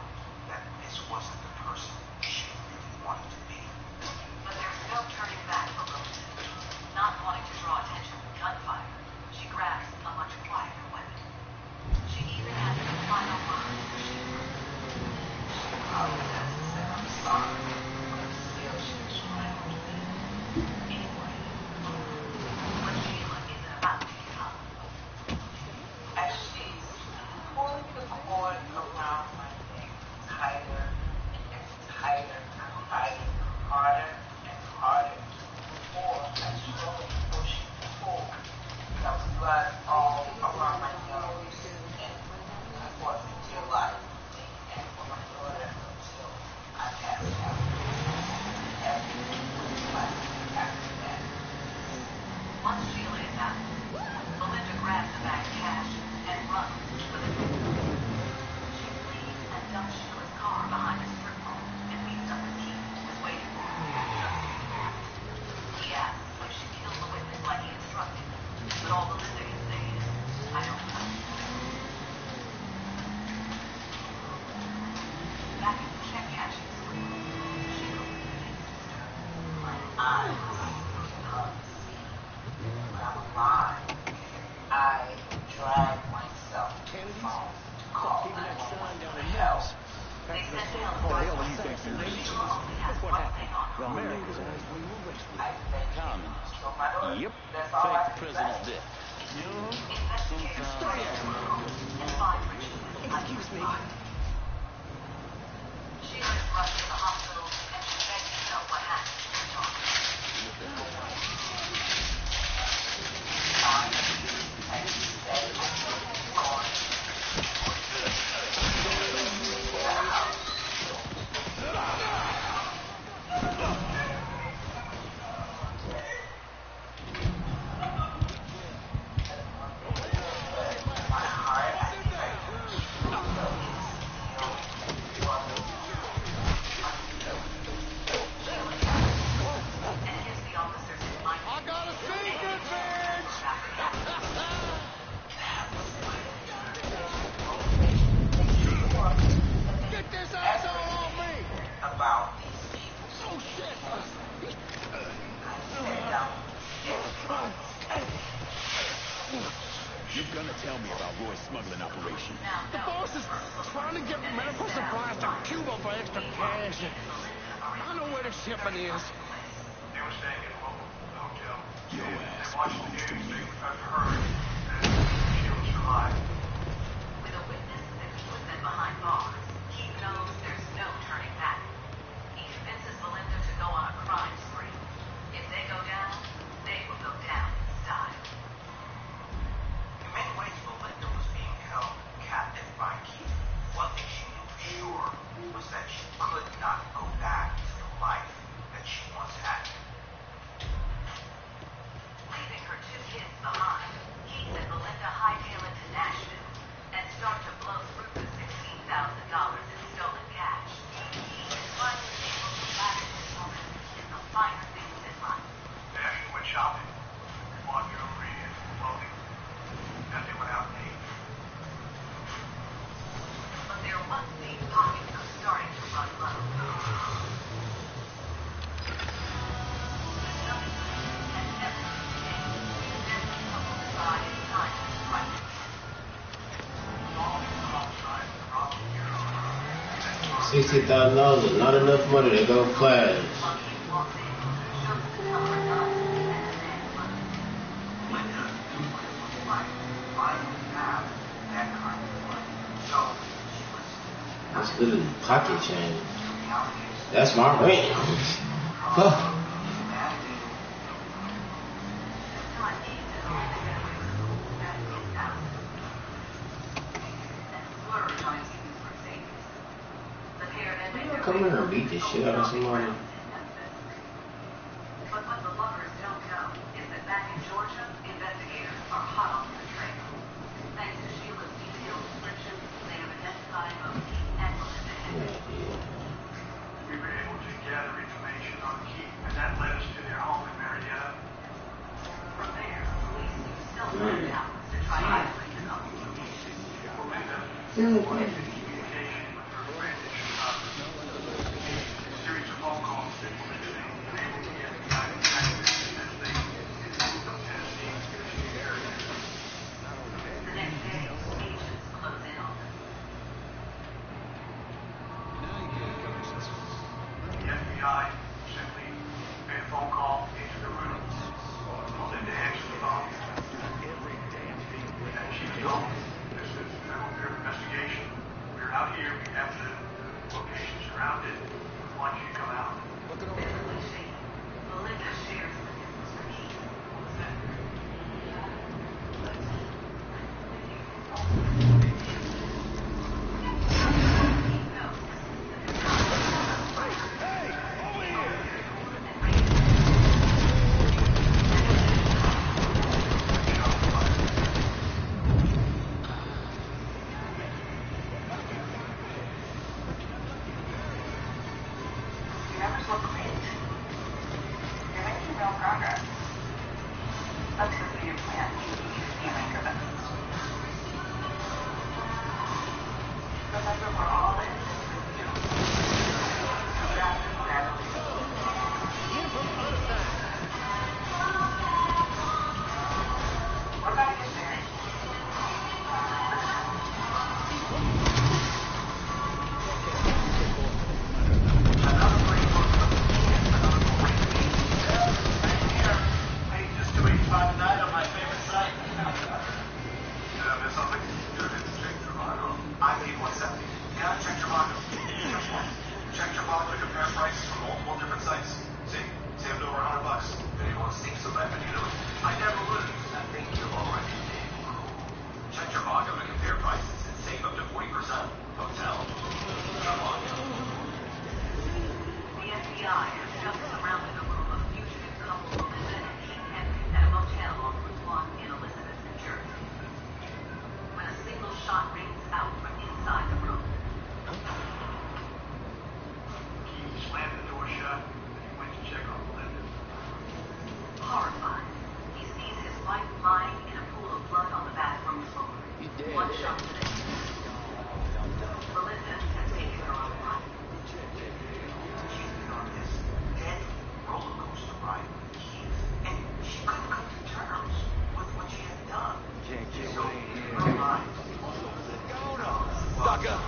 that this wasn't the person she really wanted to be. But there's no turning back for Belinda. Not wanting to draw attention with gunfire, she grabs a much quieter weapon. She even has the final word for Sheila. She probably has to say I'm sorry, but still she strangled me. Anyway, but Sheila isn't about to give up. As she's pulling the cord around my neck tighter and tighter, I'm fighting harder and harder. Before I slowly push and pull, there was blood all around my nose, and I fought for dear life and for my daughter until I passed out. Everything was black after that. Once Sheila is out, Belinda grabs the bag of cash and runs for the door. She flees and dumps Sheila's car behind a strip mall and meets up with Keith, who is waiting for her. He asks if she killed the witness like he instructed, but all Belinda can say is, I don't know. Back at the check cashing store, Sheila begins to stir. My eyes become when I'm alive. I drag myself to the phone to call 911 for help. They send help What the hell for do you think Sheila you're doing? only has What one happened? thing on her. America's eyes were you arrested. I thank you. Communist. So my daughter, Yep. that's all I Fake can president's say. death. Investigators trace her home and find Regina's Excuse me. Sheila is rushed to the hospital and she begs to know what happened to her daughter. You're gonna tell me about Roy's smuggling operation. The boss is trying to get medical supplies to Cuba for extra cash. I know where the shipment is. They were staying at a local hotel. Your They ass watched the belongs to news. me. They heard that Sheila survived. With a witness that he was in behind bars, Keith knows there's no turning back. He convinces Belinda to go on a crime spree. If they go down, they will go down. $60,000. Not enough money to go fast. That's little pocket change. That's my rent. Huh. Come here and beat the shit out of somebody. But what the lovers don't know is that back in Georgia, investigators are hot on the trail. Thanks to Sheila's detailed description, they have identified both Keith and Melinda Henry. We were able to gather information on Keith, and that led us to their home in Marietta. From there, police used cell phone towers to try to isolate the couple. Melinda communication with her friend in Chicago. A series of phone calls that Melinda made able to get guidance as they moved from Tennessee to the area. The next day, agents close in on them. The FBI simply made a phone call into the room. Melinda answered the phone. And she was told, this is Federal Bureau of Investigation. We're out here. We have the location surrounded. We want you to come out. Visibly shaken, Melinda shares the news with Keith. Keith knows that You never so great. You're making real progress. That's supposed to be your plan. You make your best. Remember, we're all in this with you. That's exactly. We're gonna get there. Hey, just 285 tonight on my favorite site. Did I miss something? Dude, it's Check Trivago. I paid $170. Yeah, Check Trivago. Which one? Check Trivago to compare prices from multiple different sites. See, saved over $100. Did anyone sneak some revenue to it? I never would. I think you're already dead. Check Trivago to compare prices and save up to 40%. Hotel. Trivago. the FBI has just surrounded a group of fugitive couples Melinda and Keith Henry at a motel on Route 1 in Elizabeth, New Jersey. When a single shot rings out from inside the room, Keith slammed the door shut and he went to check on Melinda. horrified, he sees his wife lying in a pool of blood on the bathroom floor. One shot to the head. Melinda has taken her own life. She's been on this deadly roller coaster ride with Keith, and she couldn't come to terms with what she had done. So, her mind Sucker!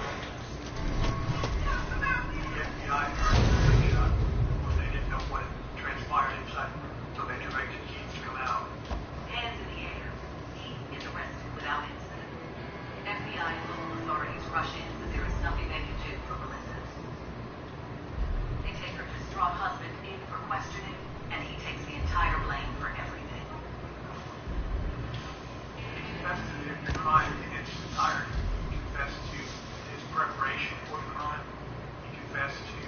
The FBI heard the gunshot, but they didn't know what had transpired inside, so they directed Keith to come out. Hands in the air, Keith is arrested without incident. FBI and local authorities rush in, but there is nothing they can do for Melinda. They take her distraught husband in for questioning, and he takes the entire blame for everything. He confessed to the crime in its entirety. He confessed to his preparation for the crime. He confessed to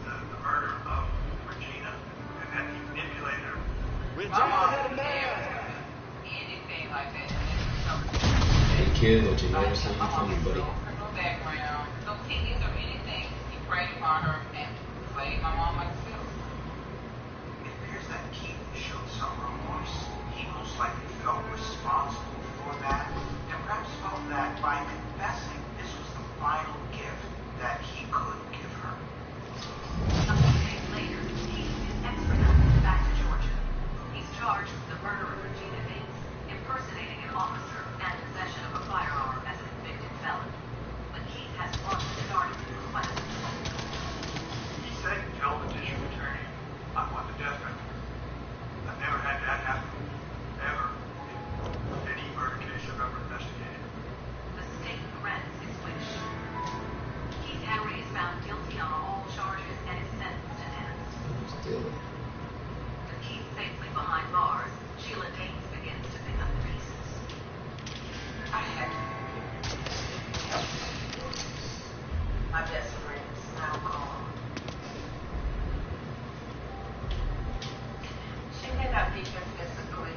the murder of Regina, and that he manipulated her. Anything like that. Hey kid, what you never seen from me, buddy. No background, no opinions or anything. He preyed upon her and played my mom like a fiddle. It appears that Keith showed some remorse. He most likely felt responsible for that, and perhaps felt that by confessing, this was the final gift that he could give her. A few days later, Keith is extradited back to Georgia. He's charged with the murder of Regina Bates, impersonating an officer, and possession of a firearm as a convicted felon. But Keith has launched a starting request. tell the district attorney I want the death penalty. I've never had that happen. Ever. In any murder case I've ever investigated. The state grants its wish. Keith Henry is found guilty on all charges and is sentenced to death. Still. With Keith safely behind bars, Sheila Danes begins to pick up the pieces. I had my best friend is now gone. She may not be here physically,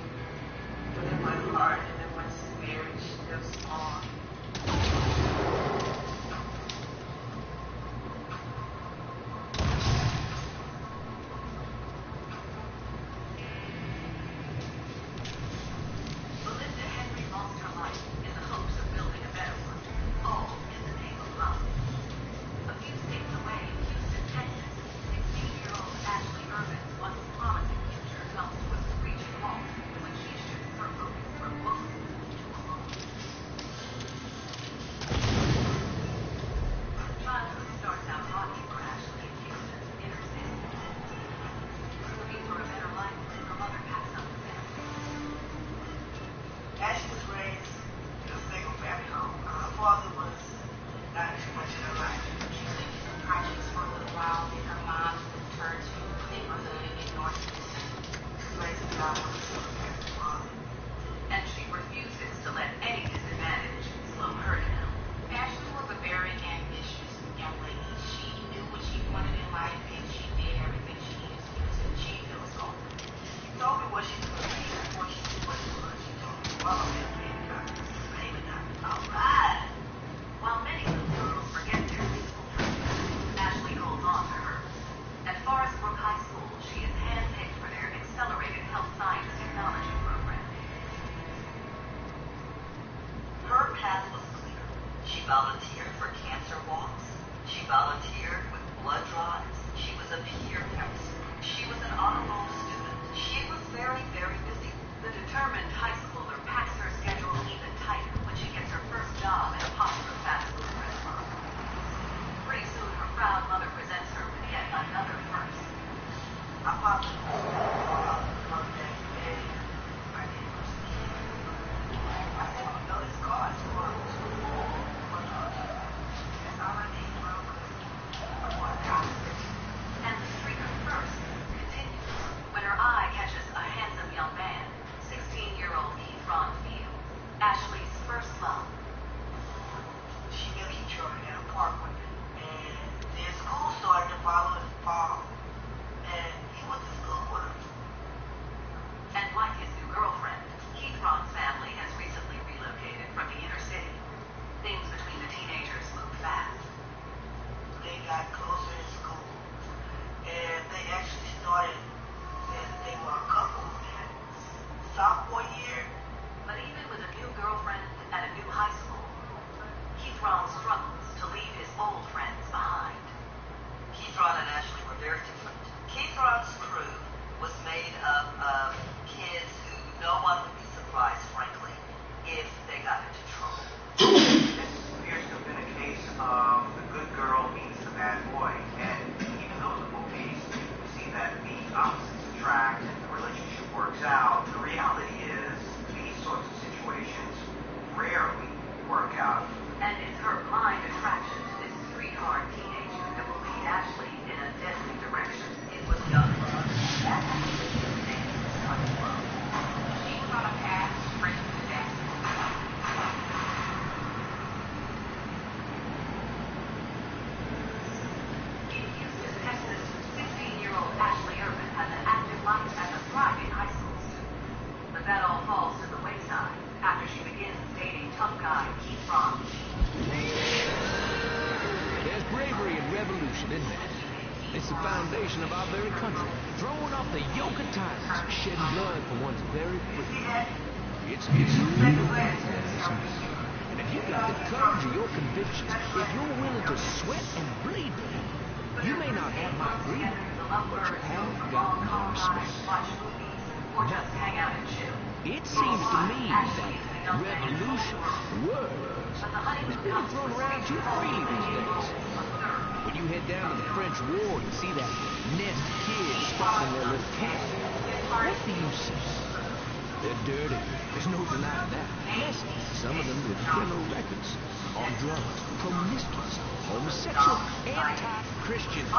but in my heart and in my spirit, she lives on. Belinda Henry lost her life in the hopes of building a better one, all in the name of love. A few states away in Houston, Texas, 16-year-old Ashley Irvin's once promising future comes to a screeching halt when she shifts her focus from books to a woman. Childhood starts out rocky for Ashley in Houston's inner city. Looking for a better life, her mother packs up the family. Ashley was raised in a single family home. Her father was not too much in her life. She lived in the projects for a little while, then her mom moved her to a neighborhood in North Houston. Raised God was a single parent father. And she refuses to let any disadvantage slow her down. Ashley was a very ambitious young lady. She knew what she wanted in life, and she did everything she needed to do to achieve those goals. She told me what she was going to be before she knew what she was. She told me, Mama, I'm going to be a doctor. Baby doctor. All right. While many little girls forget their physical dreams, Ashley holds on to hers. At Forest Brook High School, she is handpicked for their accelerated health science technology program. Her path was clear. She volunteered for cancer walks. She volunteered with blood drives. She was a peer counselor. She was an honor roll student. She was very, very busy. The determined high schooler packs her schedule even tighter when she gets her first job at a popular fast food restaurant. Pretty soon, her proud mother presents her with yet another first. I popped in the one day, and I didn't know she was. I said, you know, this car is for school. That's all I need, Mom. I want to die. And the streak of firsts continues when her eye catches a handsome young man, 16-year-old Keith Ron Fields, Ashley's first love. She knew he drove in a park with me. And then school started to follow in the fall. And he went to school with her. And like his new girlfriend, Keith Ron's family has recently relocated from the inner city. Things between the teenagers move fast. They got closer in school. And they actually started saying that they were a couple in sophomore year. But even with a new girlfriend at a new high school, Keith Ron struggles to leave his old friends behind. Keith Ron and Ashley were very different. Keith Ron's crew was made up of kids who no one would be surprised, frankly, if they got into trouble. This appears to have been a case of the good girl meets the bad boy. And even though in the movies we see that the opposites attract and the relationship works out, the reality is these sorts of situations rarely work out. And it's her blind attraction to this sweetheart teenager that will lead Ashley in a deadly direction. It was young love. That actually is the name of this kind of love. She was on a path straight to death. In Houston, Texas, 16-year-old Ashley Irvin has an active life as a thriving high school student. But that all falls to the wayside after she begins dating tough guy Keith Ron. There's bravery in revolution, isn't there? It's the foundation of our very country. Throwing off the yoke of tyrants, shedding blood for one's very freedom. It's real. And if you got the courage of your convictions, if you're willing to sweat and bleed for them, you may not have my freedom, but you have got my respect. Watch movies, or just hang out and chill. It seems to me that revolution, words, is being thrown around too freely these days. When you head down to the French ward and see that nest of kids squatting in their little camp, what do you see? They're dirty. There's no denying that. Yes, some of them with criminal records, on drugs, promiscuous, homosexual, anti-Christian.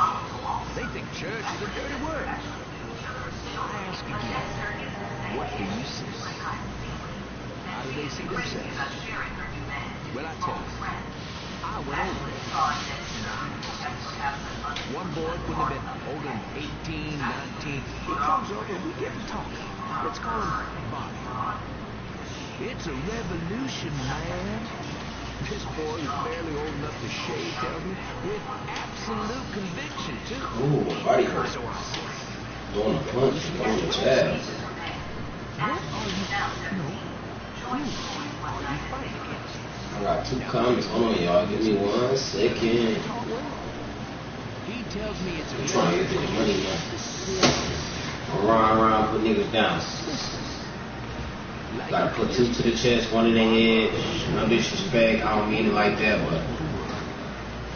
They think church is a dirty word. I ask again, what do you see? How do they see themselves? Well, I tell you, I went over there. One boy couldn't have been older than 18, 19. He comes over and we get to talking. Let's call him Bobby. It's a revolution, man. This boy is barely old enough to shave, tells me, with absolute conviction, too. Ooh, body hurt. So I said, Going to punch, going to jab. what are you, who are you fighting against? I got 2 comments. Hold on, y'all. Give me 1 second. He tells me it's I'm trying to get the money, man. I'm riding around, put niggas down. Gotta put 2 to the chest, 1 in the head. No disrespect, I don't mean it like that, but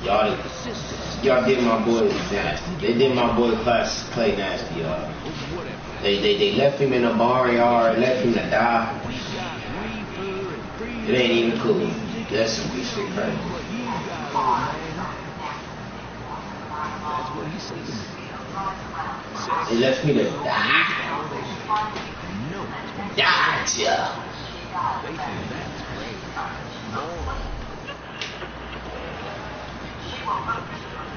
y'all did my boy nasty. They did my boy class play nasty, y'all. They left him in a barnyard, left him to die. It ain't even cool. That's some good shit, right? They left me to die. Gotcha.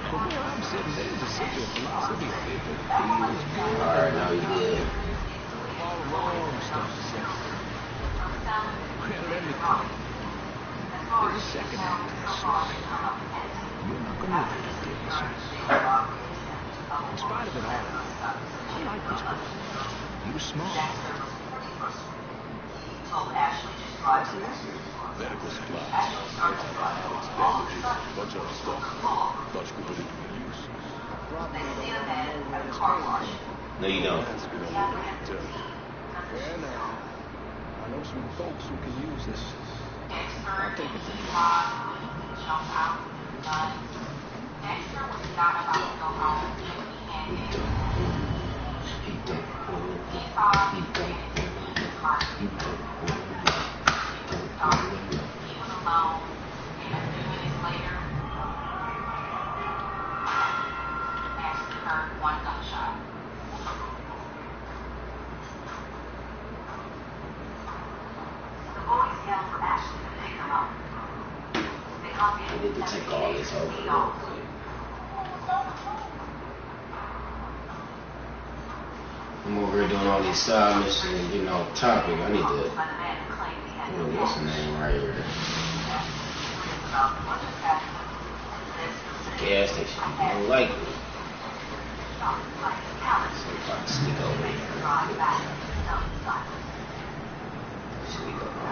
But where I'm sitting, there's a simple philosophy of it that feels good. Alright, now we good. All wrong stuff to say. Well, let me tell you. There's a second act to this story. You're not going to live with this. In spite of it all, I like this boy. He was smart. Medical supplies, antibiotics, bandages, a bunch of other stuff. Thought you could put it to use. No, you don't. That's been on the way to tell you. Fair enough. I know some folks who can use this. I'll take it from you. Dexter was not about to go home. He saw his he was alone, and a few minutes later, Ashley heard 1 gunshot. The boys yelled for Ashley to pick them up. They come in. We need to take all this over real quick. I'm over here doing all these side missions, you know, topic. I need to, what's the name right here? Gas station, more likely. So if I can sneak over here. Sneak over.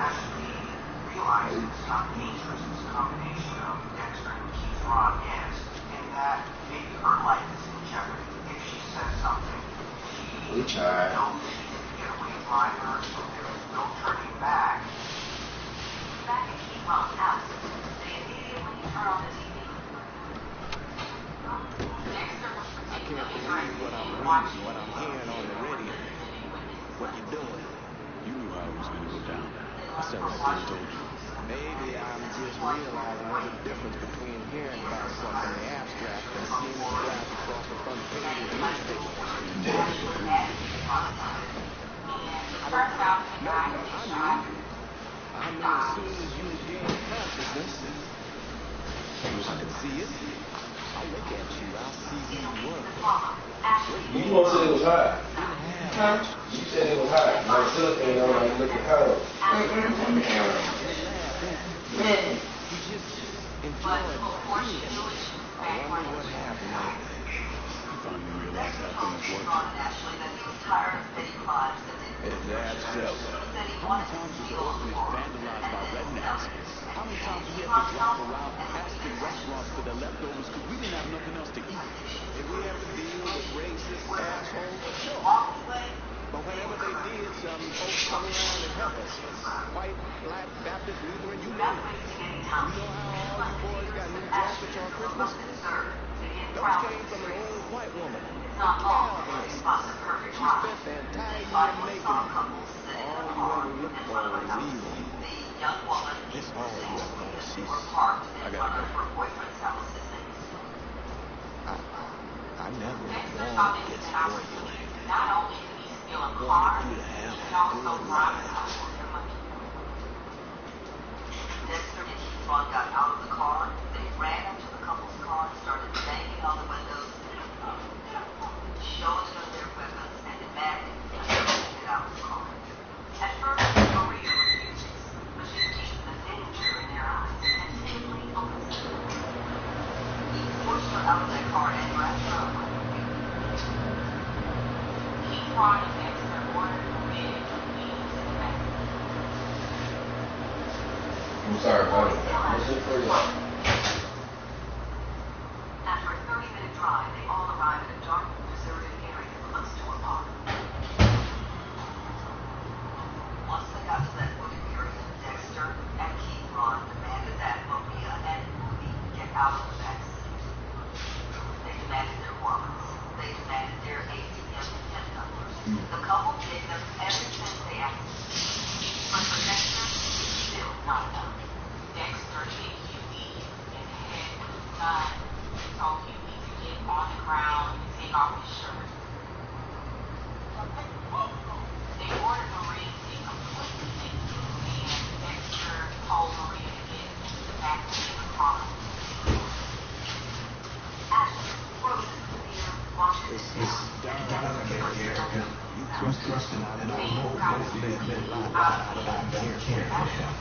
Realizes how dangerous this combination of Dexter and Keith's raw is, and that maybe her life is in jeopardy if she says something. We tried. Get away from her, so there is no turning back. Back at Keith Mom's house, they immediately turn on the TV. Dexter was I can't particularly believe what I'm reading, what I'm hearing on the radio. What you doing? You knew how it was going to go down. I sat right there and told you. Maybe I'm just realizing there's a difference between hearing about something in the abstract and seeing it flash across the front page of the newspaper. I know as soon as you gain consciousness, I can see it. I look at you, I see who you were. You gonna say it was hot? Huh? You said it was hot. My stuff ain't on, I'm looking cold. You just enjoyed being. I wonder what happened. You finally realized how things work. Is that so? How many times was the orphanage vandalized by rednecks? How many times we had to drive around asking restaurants for their leftovers because we didn't have nothing else to eat? Did we ever deal with racist assholes? Sure. But whenever they did, some folks come around and help us. White, black, Baptist, Lutheran, you name it. You know how all you boys got new jackets on Christmas? not long before they spot the perfect ride. spent the entire They year finally making saw a it. couple sitting in All a you car ever look in for front of a is house. evil. The young woman It's and all you ever Sandy gonna see. were parked in I front gotta of go. her boyfriend's house in Vegas. I never Dexter wanted saw to this get in our spoiled. not only did he steal a I car, wanted you to have he a also good robbed life. someone for their money. Dexter and Keithron got out of the car. They ran into the couple's car and started banging on the windows, showing them their weapons and demanding that they get out of the car. At first, Maria refuses, but she sees the danger in their eyes and simply opens the door. He forced her out of that car and grabbed her up. Keithron and Dexter ordered Maria to leave the back. I'm sorry about it. What's it for you? After a 30-minute drive, they all arrive at a dark, deserted area close to a park. Once they got to that wooded area, Dexter and Keithron demanded that Maria and Ruby get out of the back seat. They demanded their wallets. They demanded their ATM PIN numbers. The couple gave them everything they asked. But for Dexter, it's still not enough. Dexter hit Huey in the head with his gun, told Huey to get on the ground and take off his shirt. They ordered Maria to get completely naked, and Dexter told Maria to get into the back seat of the car. Ashley, frozen in fear, watches You trust him, and I know both men lie about it. I can't care for him.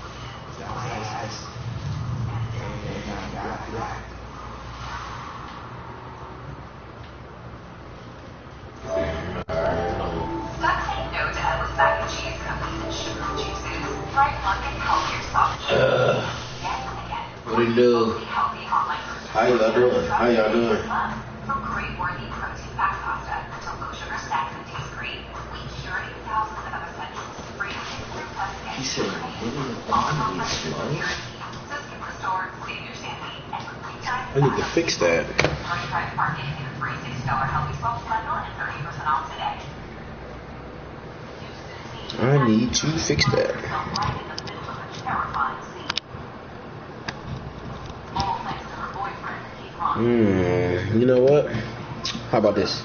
Stop saying no to endless mac and cheese cookies and sugar juices. Try London Healthier Soft Cheese. Again and again. What do you do? Fully healthy online grocery. How y'all doing? How y'all doing? From great worthy protein-packed pasta to low sugar snacks that taste great, we curate thousands of essentials free to He said, So skip the store, save your sanity, and complete time. I need to fix that. Already tried parking and get a free $6 healthy soft bundle and 30% off today. I need to fix that. Right in the middle of a terrifying scene. All thanks to her boyfriend, Keithron. You know what? How about this?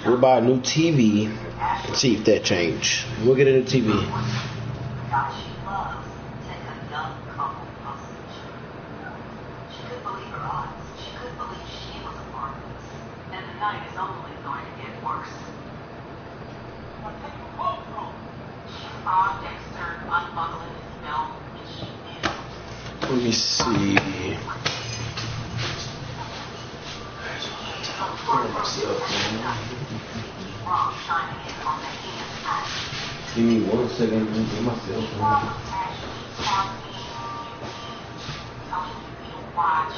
We'll buy a new TV and see if that change. We'll get a new TV. God she loves take a young couple hostage. She couldn't believe her eyes. She couldn't believe she was a part of this. And the night is only going to get worse. She saw Dexter unbuckling his belt, and she knew. Let me see. Wrong shining in on the hand. Give me 1 second. Let me get my cell phone. Ashley talking, telling Huey to watch,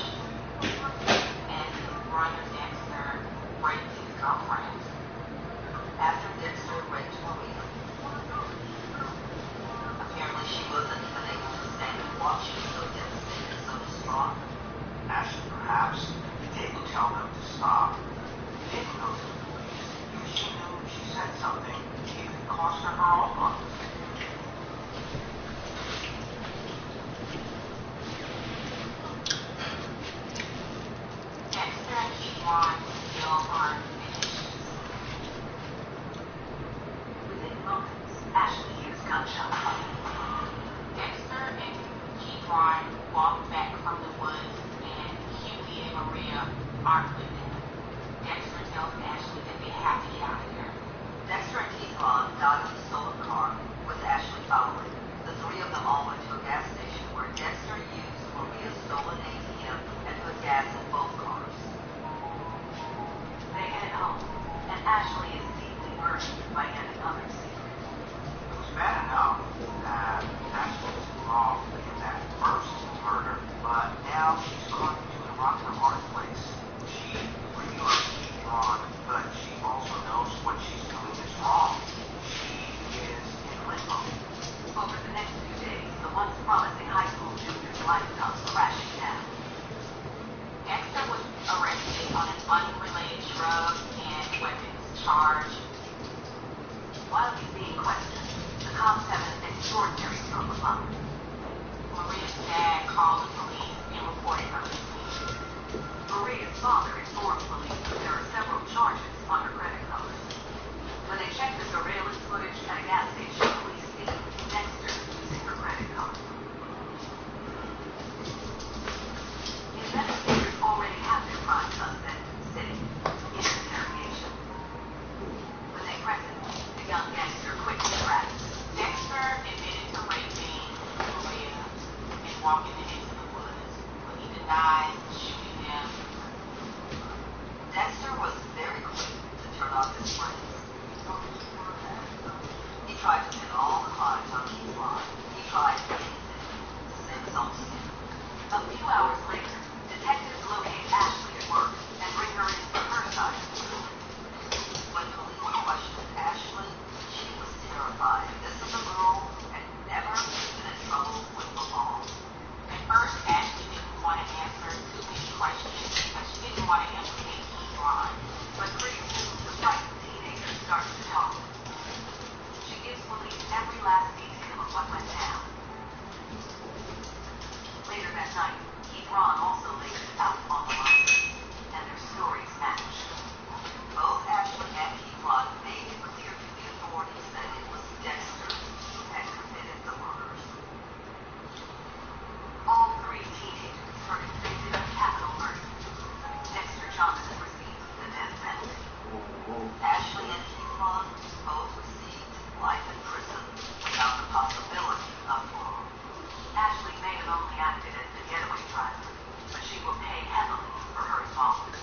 and his brother Dexter raped his girlfriend. After Dexter raped Maria. Apparently she wasn't even able to stand and walk. She was so devastated, so distraught. Ashley, perhaps, didn't tell them to stop. Didn't go to the police. If she knew she said something, it could cost her her own life. charge. While he's being questioned, the cops have an extraordinary stroke of luck. Maria's dad called the police and reported her missing. Maria's father informed police that there are several charges on her credit card. When they checked the surveillance footage at a gas station, police see Dexter using her credit card. Investigators already have their prime suspect sitting in interrogation. When they press him, the young gangster quickly raps. Dexter admitted to raping Maria and walking him into the woods, but he denies shooting him. Dexter was very quick to turn off his brakes. He tried to pin all the crimes on Keith. He tried anything to save his own skin. A few hours later, detectives locate Ashley at work and bring her in for her side of the story. When police questioned Ashley, she was terrified. This is a girl who had never been in trouble with the law. At first, Ashley didn't want to answer too many questions because she didn't want to implicate Keith Ron. But pretty soon, the frightened teenager starts to talk. She gives police every last detail of what went down. Later that night, Keith Ron also lays it out on the line, and their stories match. Both Ashley and Keith made it clear to the authorities that it was Dexter who had committed the murders. All three teenagers are convicted of capital murder. Dexter Johnson receives the death penalty. Ashley and Keith both received life in prison without the possibility of parole. Ashley may have only acted as the getaway driver, but she will pay heavily for her involvement.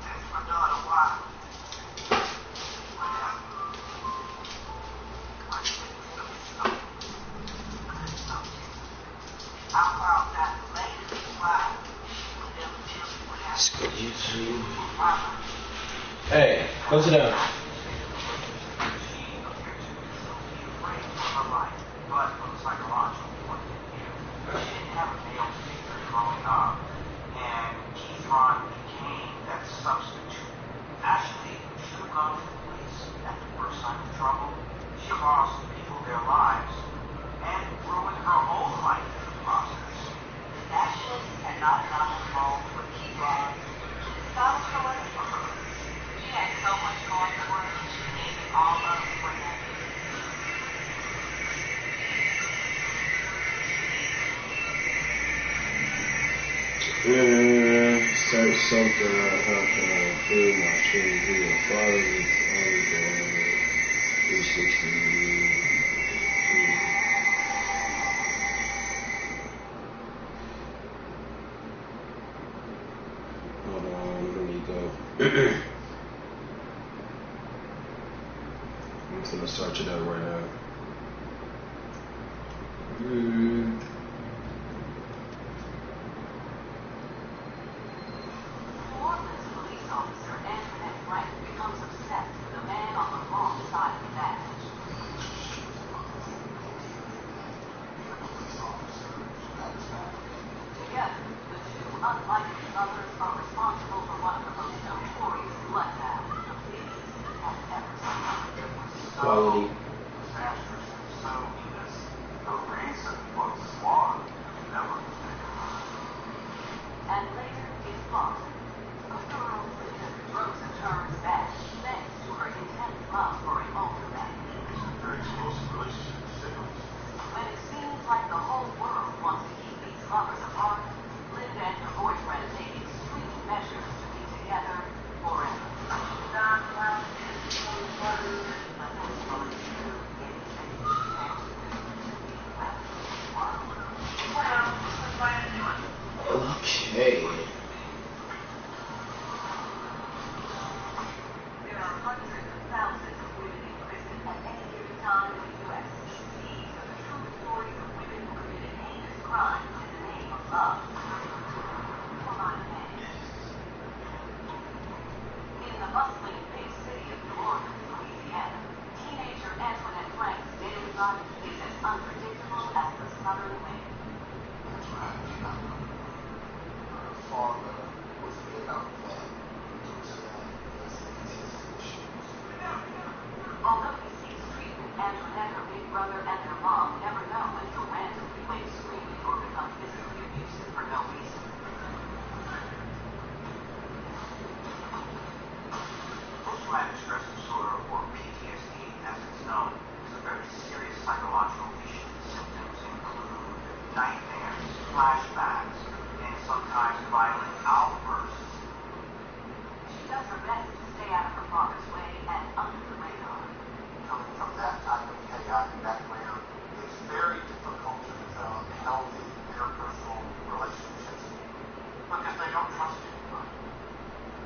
Ask my daughter why. I found that lady why she would never tell me what happened. Hey, go sit down. But from a psychological point of view, she didn't have a male figure growing up, and Keith Ron became that substitute. Ashley should have gone to the police at the first sign of trouble. She cost people their lives and ruined her own life in the process. If Ashley had not gotten involved with Keith Ron, his thoughts were away from her. She had so much going for her, she gave it all up for that. Search something on how can I improve my children who are fathers only 360. Hold on, let me go. I'm just gonna search it up right now. Florida's police officer Antoinette Frank becomes obsessed with a man on the wrong side of the badge. Together, the two unlikely lovers are responsible for one of the most notorious bloodbaths the police have ever seen. Quality. Disastrous and so because the reason was flawed. Never And later is Florida, a girl living a drugs and turns bad thanks to her intense love for an older man. very explosive relationship with siblings. When it seems like the whole world wants to keep these lovers apart, Linda and her boyfriend take extreme measures to be together forever. Okay. There are hundreds of thousands of women in prison at any given time in the U.S. These are the true stories of women who committed heinous crimes in the name of love. Come on, man. In the bustling big city of New Orleans, Louisiana, teenager Antoinette Frank's daily life is as unpredictable as the southern wind. Her father was a Vietnam vet. He was a post-traumatic stress disorder, or PTSD, as it's known, is a very serious psychological issue. Symptoms include nightmares, flashbacks, and sometimes violent outbursts. She does her best to stay out of her father's way and under the radar. Coming from that type of chaotic background, it's very difficult to develop healthy interpersonal relationships because they don't trust anybody.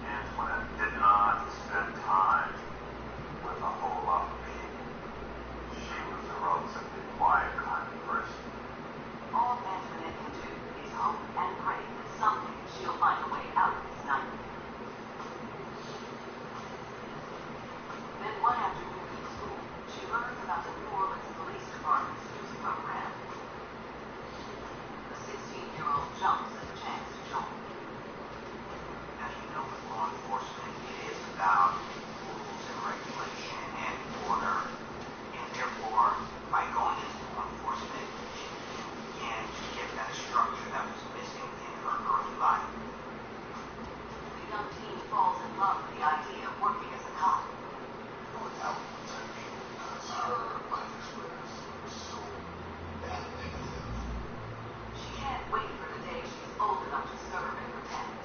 Antoinette did not spend time with a whole lot of people. She was a relatively quiet kind of person. All Antoinette can do is hope and pray that someday she'll find a way out of this nightmare. Then one afternoon in school, she learns about the New Orleans Police Department's youth program. The 16-year-old jumps at the chance to join. As we know, with law enforcement, it is about rules and regulation and order. And therefore, by going into law enforcement, she began to get that structure that was missing in her early life. The young teen falls in love with the idea of working as a cop. Without protection, because her life experience was so bad and negative. She can't wait for the day she's old enough to serve and protect.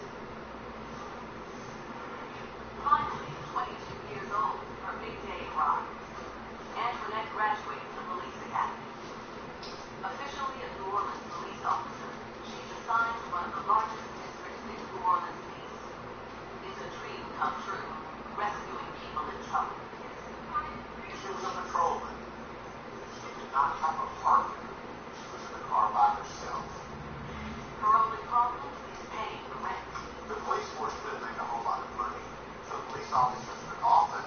Finally, 22 years old, her big day arrives. Antoinette graduates from Police Academy. Officially a New Orleans police officer, she's assigned to one of the largest districts in New Orleans East. It's a dream come true, rescuing people in trouble. She was a patrolman. She did not have a partner. She was in the car by herself. Her only problem is paying the rent. The police force didn't make a whole lot of money, so police officers would often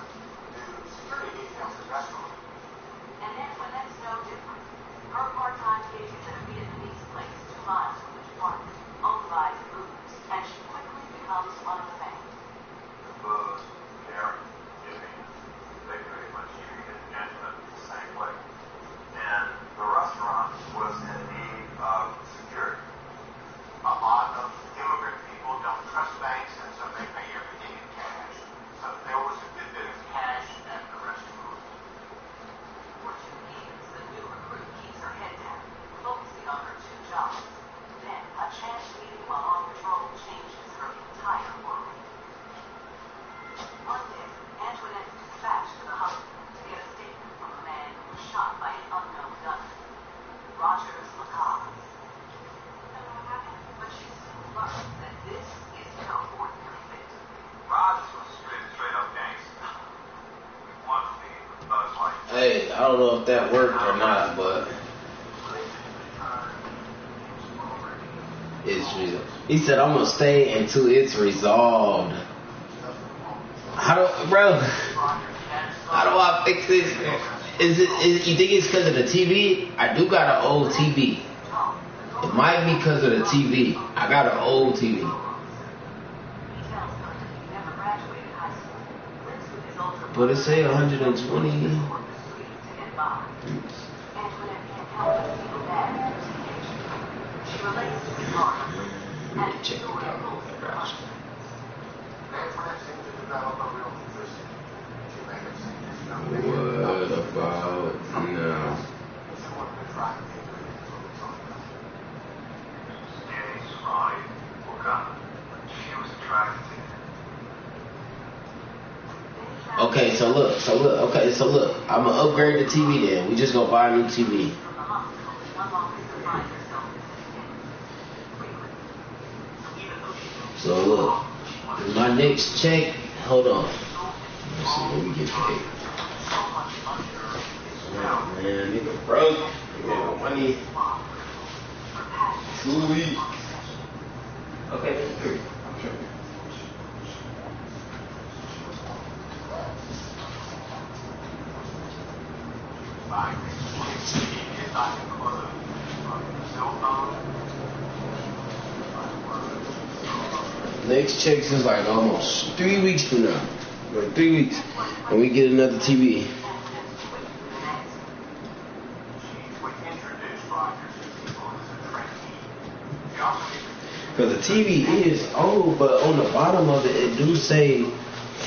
do security details in restaurants. And Antoinette's no different. Her part-time gig is at a Vietnamese place 2 miles from the department, owned by yoooo, and she quickly becomes one of the family. The buzz, caring, giving, they pretty much treated Antoinette the same way. And the restaurant was in need of security. A lot of immigrant people don't trust banks, and so they pay everything in cash. So there was a good bit of cash at the restaurant. For 2 years, the new recruit keeps her head down, focusing on her 2 jobs. Then, a chance meeting while on patrol changes her entire world. One day, Antoinette is dispatched to the hospital to get a statement from a man who was shot by an unknown gunman, Rogers Macabre. But she soon learns that this is no ordinary victim. Rogers was straight up gangster. One of the thugs like. Hey, I don't know if that worked or not, but it's resolved. He said, "I'm gonna stay until it's resolved." How do I fix this? Is you think it's because of the TV? I do got an old TV. It might be because of the TV. I got an old TV. He tells her he never graduated high school, lives with his older But it say 120. work the streets to get by. Antoinette can't help but feel bad for the teenager. She relates to his heart and Check it joy out. pulls her blood. Antoinette seemed to develop a real interest. She made it seem as young What about now? she wanted to try to get her into the program. Danny Smiley woke up. She was attracted to him. Okay, so look. I'm gonna upgrade the TV then. We just gonna buy a new TV. From the hospital, she no longer finds herself in this again. So look, my next check. Hold on. Let's see when we get paid. Oh man, nigga broke. Nigga no money. 2 weeks. Okay, 3. I'm sure. Next checks is like almost 3 weeks from now. Like 3 weeks. And we get another TV. Because the TV is old, but on the bottom of it, it do say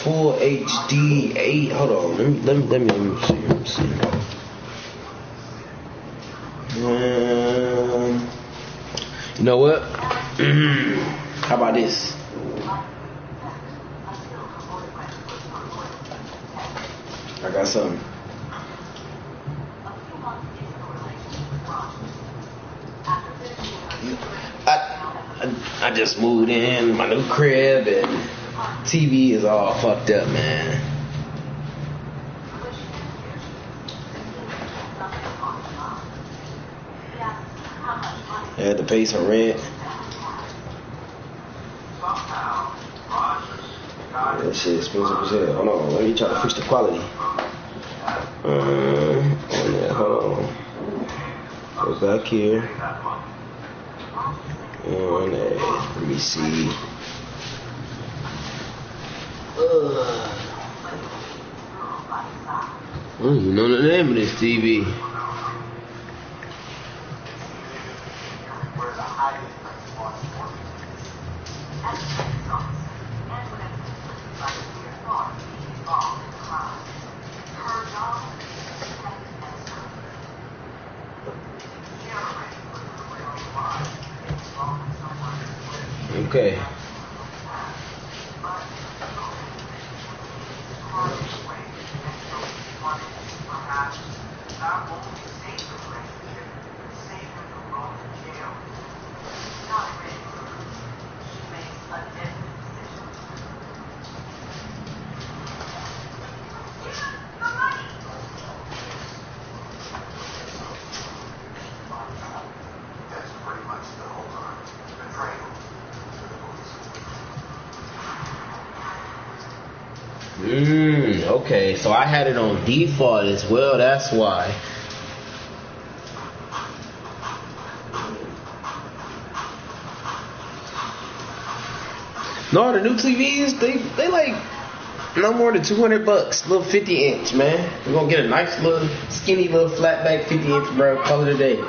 full HD 8. Hold on, let me see. You know what? How about this? I got something. I just moved in my new crib and TV is all fucked up, man. I had to pay some rent. That shit expensive as hell. Hold on, let me try to fix the quality. Hold on. Go back here. Let me see. I don't even know the name of this TV. Okay. Okay, so I had it on default as well, that's why. No, the new TVs, they like no more than $200, little 50-inch, man. We're gonna get a nice little skinny little flat back 50-inch, bro. Call it a day.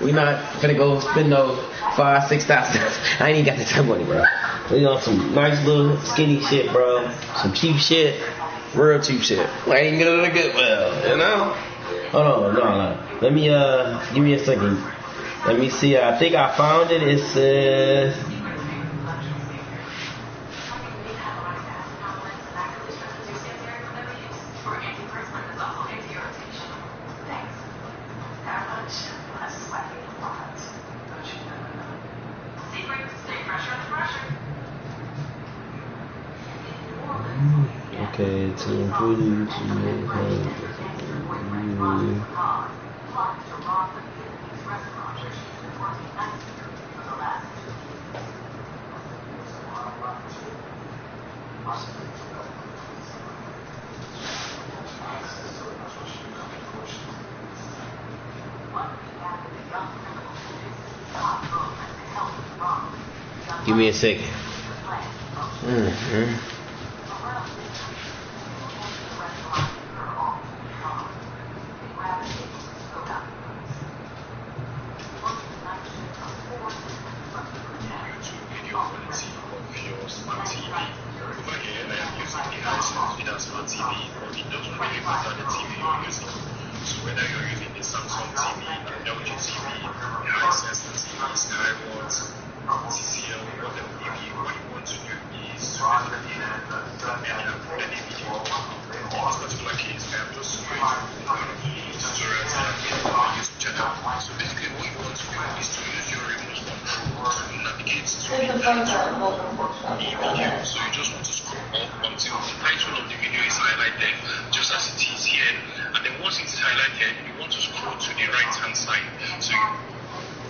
We not finna go spend no $5,000-6,000. I ain't even got the time money, bro. We on some nice little skinny shit, bro. Some cheap shit. Real cheap shit. I ain't gonna look good well, you know? Hold on, no. Let me give me a second. Let me see. I think I found it. It says okay, to improve the give me a second.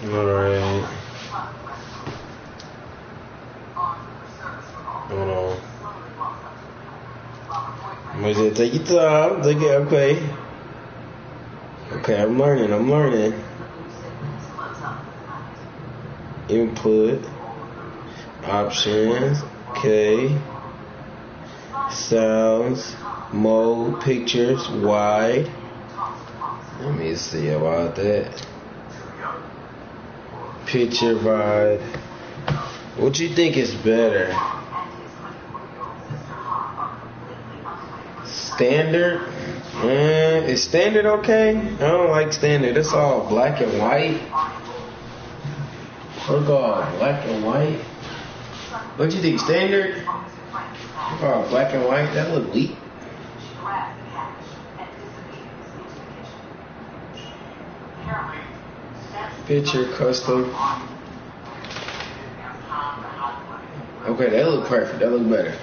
Alright. Hold on. I'm gonna take your time. Take it, okay. Okay, I'm learning. Input. Options. Okay. Sounds. Mode. Pictures. Wide. Let me see about that. Picture wide. What you think is better? Standard. Is standard okay? I don't like standard. It's all black and white. Look all black and white. What you think, standard? Look all black and white. That look weak. Picture custom. Okay, that look perfect. That look better.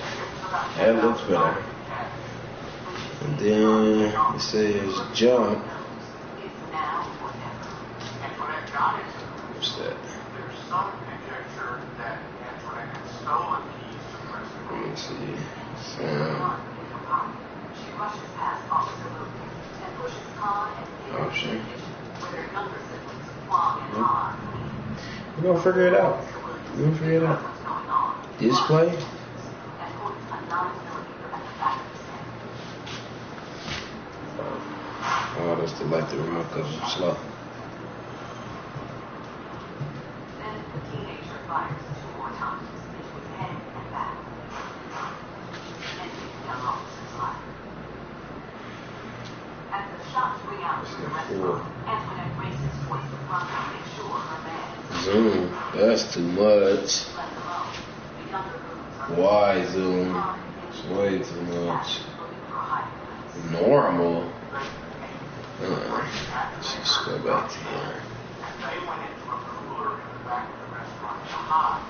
That looks better. And then it says jump. What's that? Let me see. Option. We're gonna figure it out. We're gonna figure it out. Display. Oh, that's the light the remote because it's slow. Then the teenager fires 2 more times into his head and back. And takes down Officer's life. As the shots ring out from the restaurant, Antoinette races towards the front to make sure her man is Zoom. That's too much. left alone. The younger rooms are Why zoom? It's way too much. looking for a hiding place. Normal. Let's just go back to here. They went into a cooler in the back of the restaurant to hide.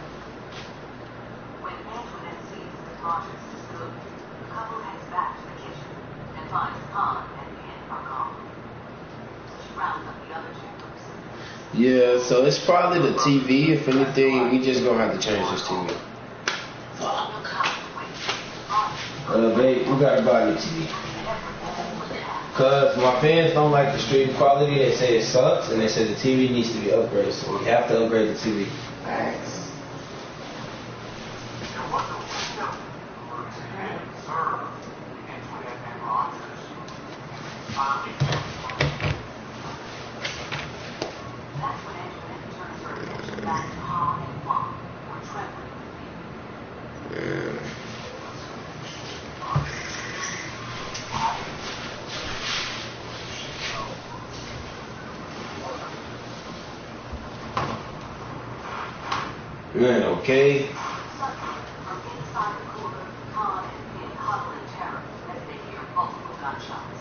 When Antoinette sees that Rogers is good, the couple heads back to the kitchen and finds Han and Ken are gone. She rounds up the other 2 groups. Yeah, so it's probably the TV. If anything, we just gonna have to change this TV. Babe, we gotta buy a new TV. Cause my fans don't like the stream quality. They say it sucks, and they say the TV needs to be upgraded. So we have to upgrade the TV. There was a window where his head served Antoinette and Rogers. Finally, That's when Antoinette turns her attention back to Han and Juan, who are trembling with fear. Yeah. Man, okay. Suddenly, from inside the cooler, Han and Ken huddle in terror as they hear multiple gunshots.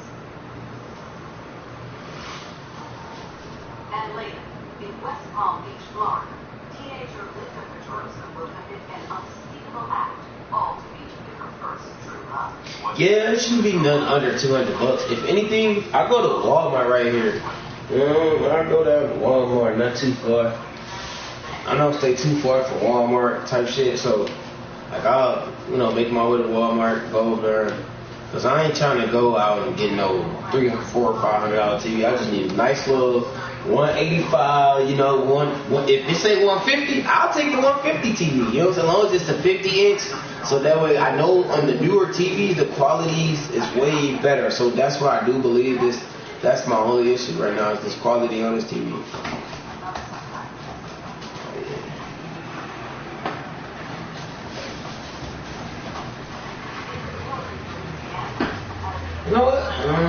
And later, in West Palm Beach, Florida, teenager Linda Petrosa will commit an unspeakable act, all to be with her first true love. Yeah, it shouldn't be none under $200. If anything, I go to Walmart right here. I go down to Walmart, not too far. I don't stay too far from Walmart type shit, so like I'll, make my way to Walmart, go over there. Cause I ain't trying to go out and get no $300, $400, $500 TV. I just need a nice little 185, if it say 150, I'll take the 150 TV, as long as it's a 50 inch. So that way I know on the newer TVs, the quality is way better. So that's why I do believe this. That's my only issue right now is this quality on this TV. You know what? I'm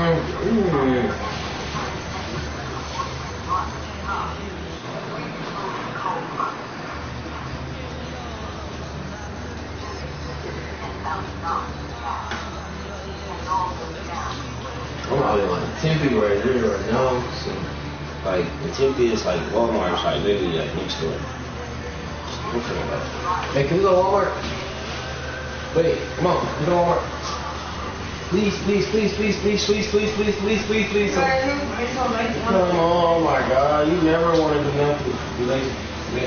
out in Tempe right here right now. So, like, in Tempe is like Walmart. It's like literally like next door. I'm feeling like, hey, can we go to Walmart? Wait, come on, we go to Walmart. Please. Come on, my God, you never want to do nothing. You lazy.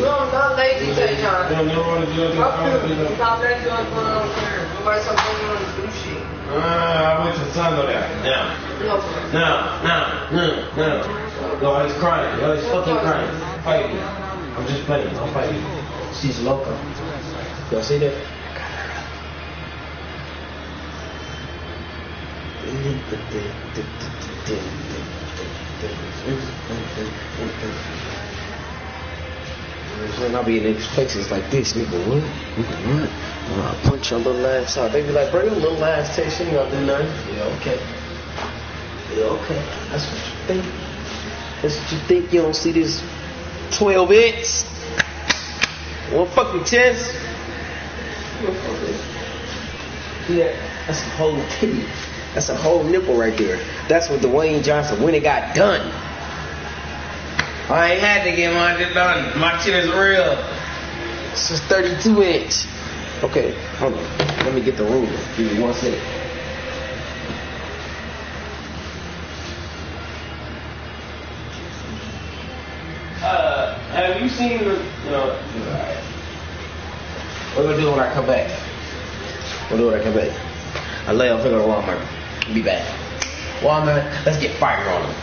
No, I'm not lazy, John. You never want to do nothing. Stop lazy on going on there. Nobody stop going on the shit. I wish the sun go down. No. Yo, he's crying. Yo, he's fucking crying. Fight me. I'm just playing. I'll fight you. She's loco. Y'all see that? I'll be in these places like this, nigga. What? I'll punch your little ass out. They be like, bro, your little ass taste, you ain't gonna do nothing. Yeah, okay. Yeah, okay. That's what you think. That's what you think. You don't see this 12 inch. Well, fuck your chest. Yeah, that's a whole titty. That's a whole nipple right there. That's what Dwayne Johnson, when it got done. I ain't had to get my shit done. My shit is real. It's just 32 inch. Okay, hold on. Let me get the ruler. Give me 1 second. Have you seen the... No, alright. What do I do when I come back? What do I do when I come back? I lay off to go to Walmart. Be back. Walmart, let's get fire on them.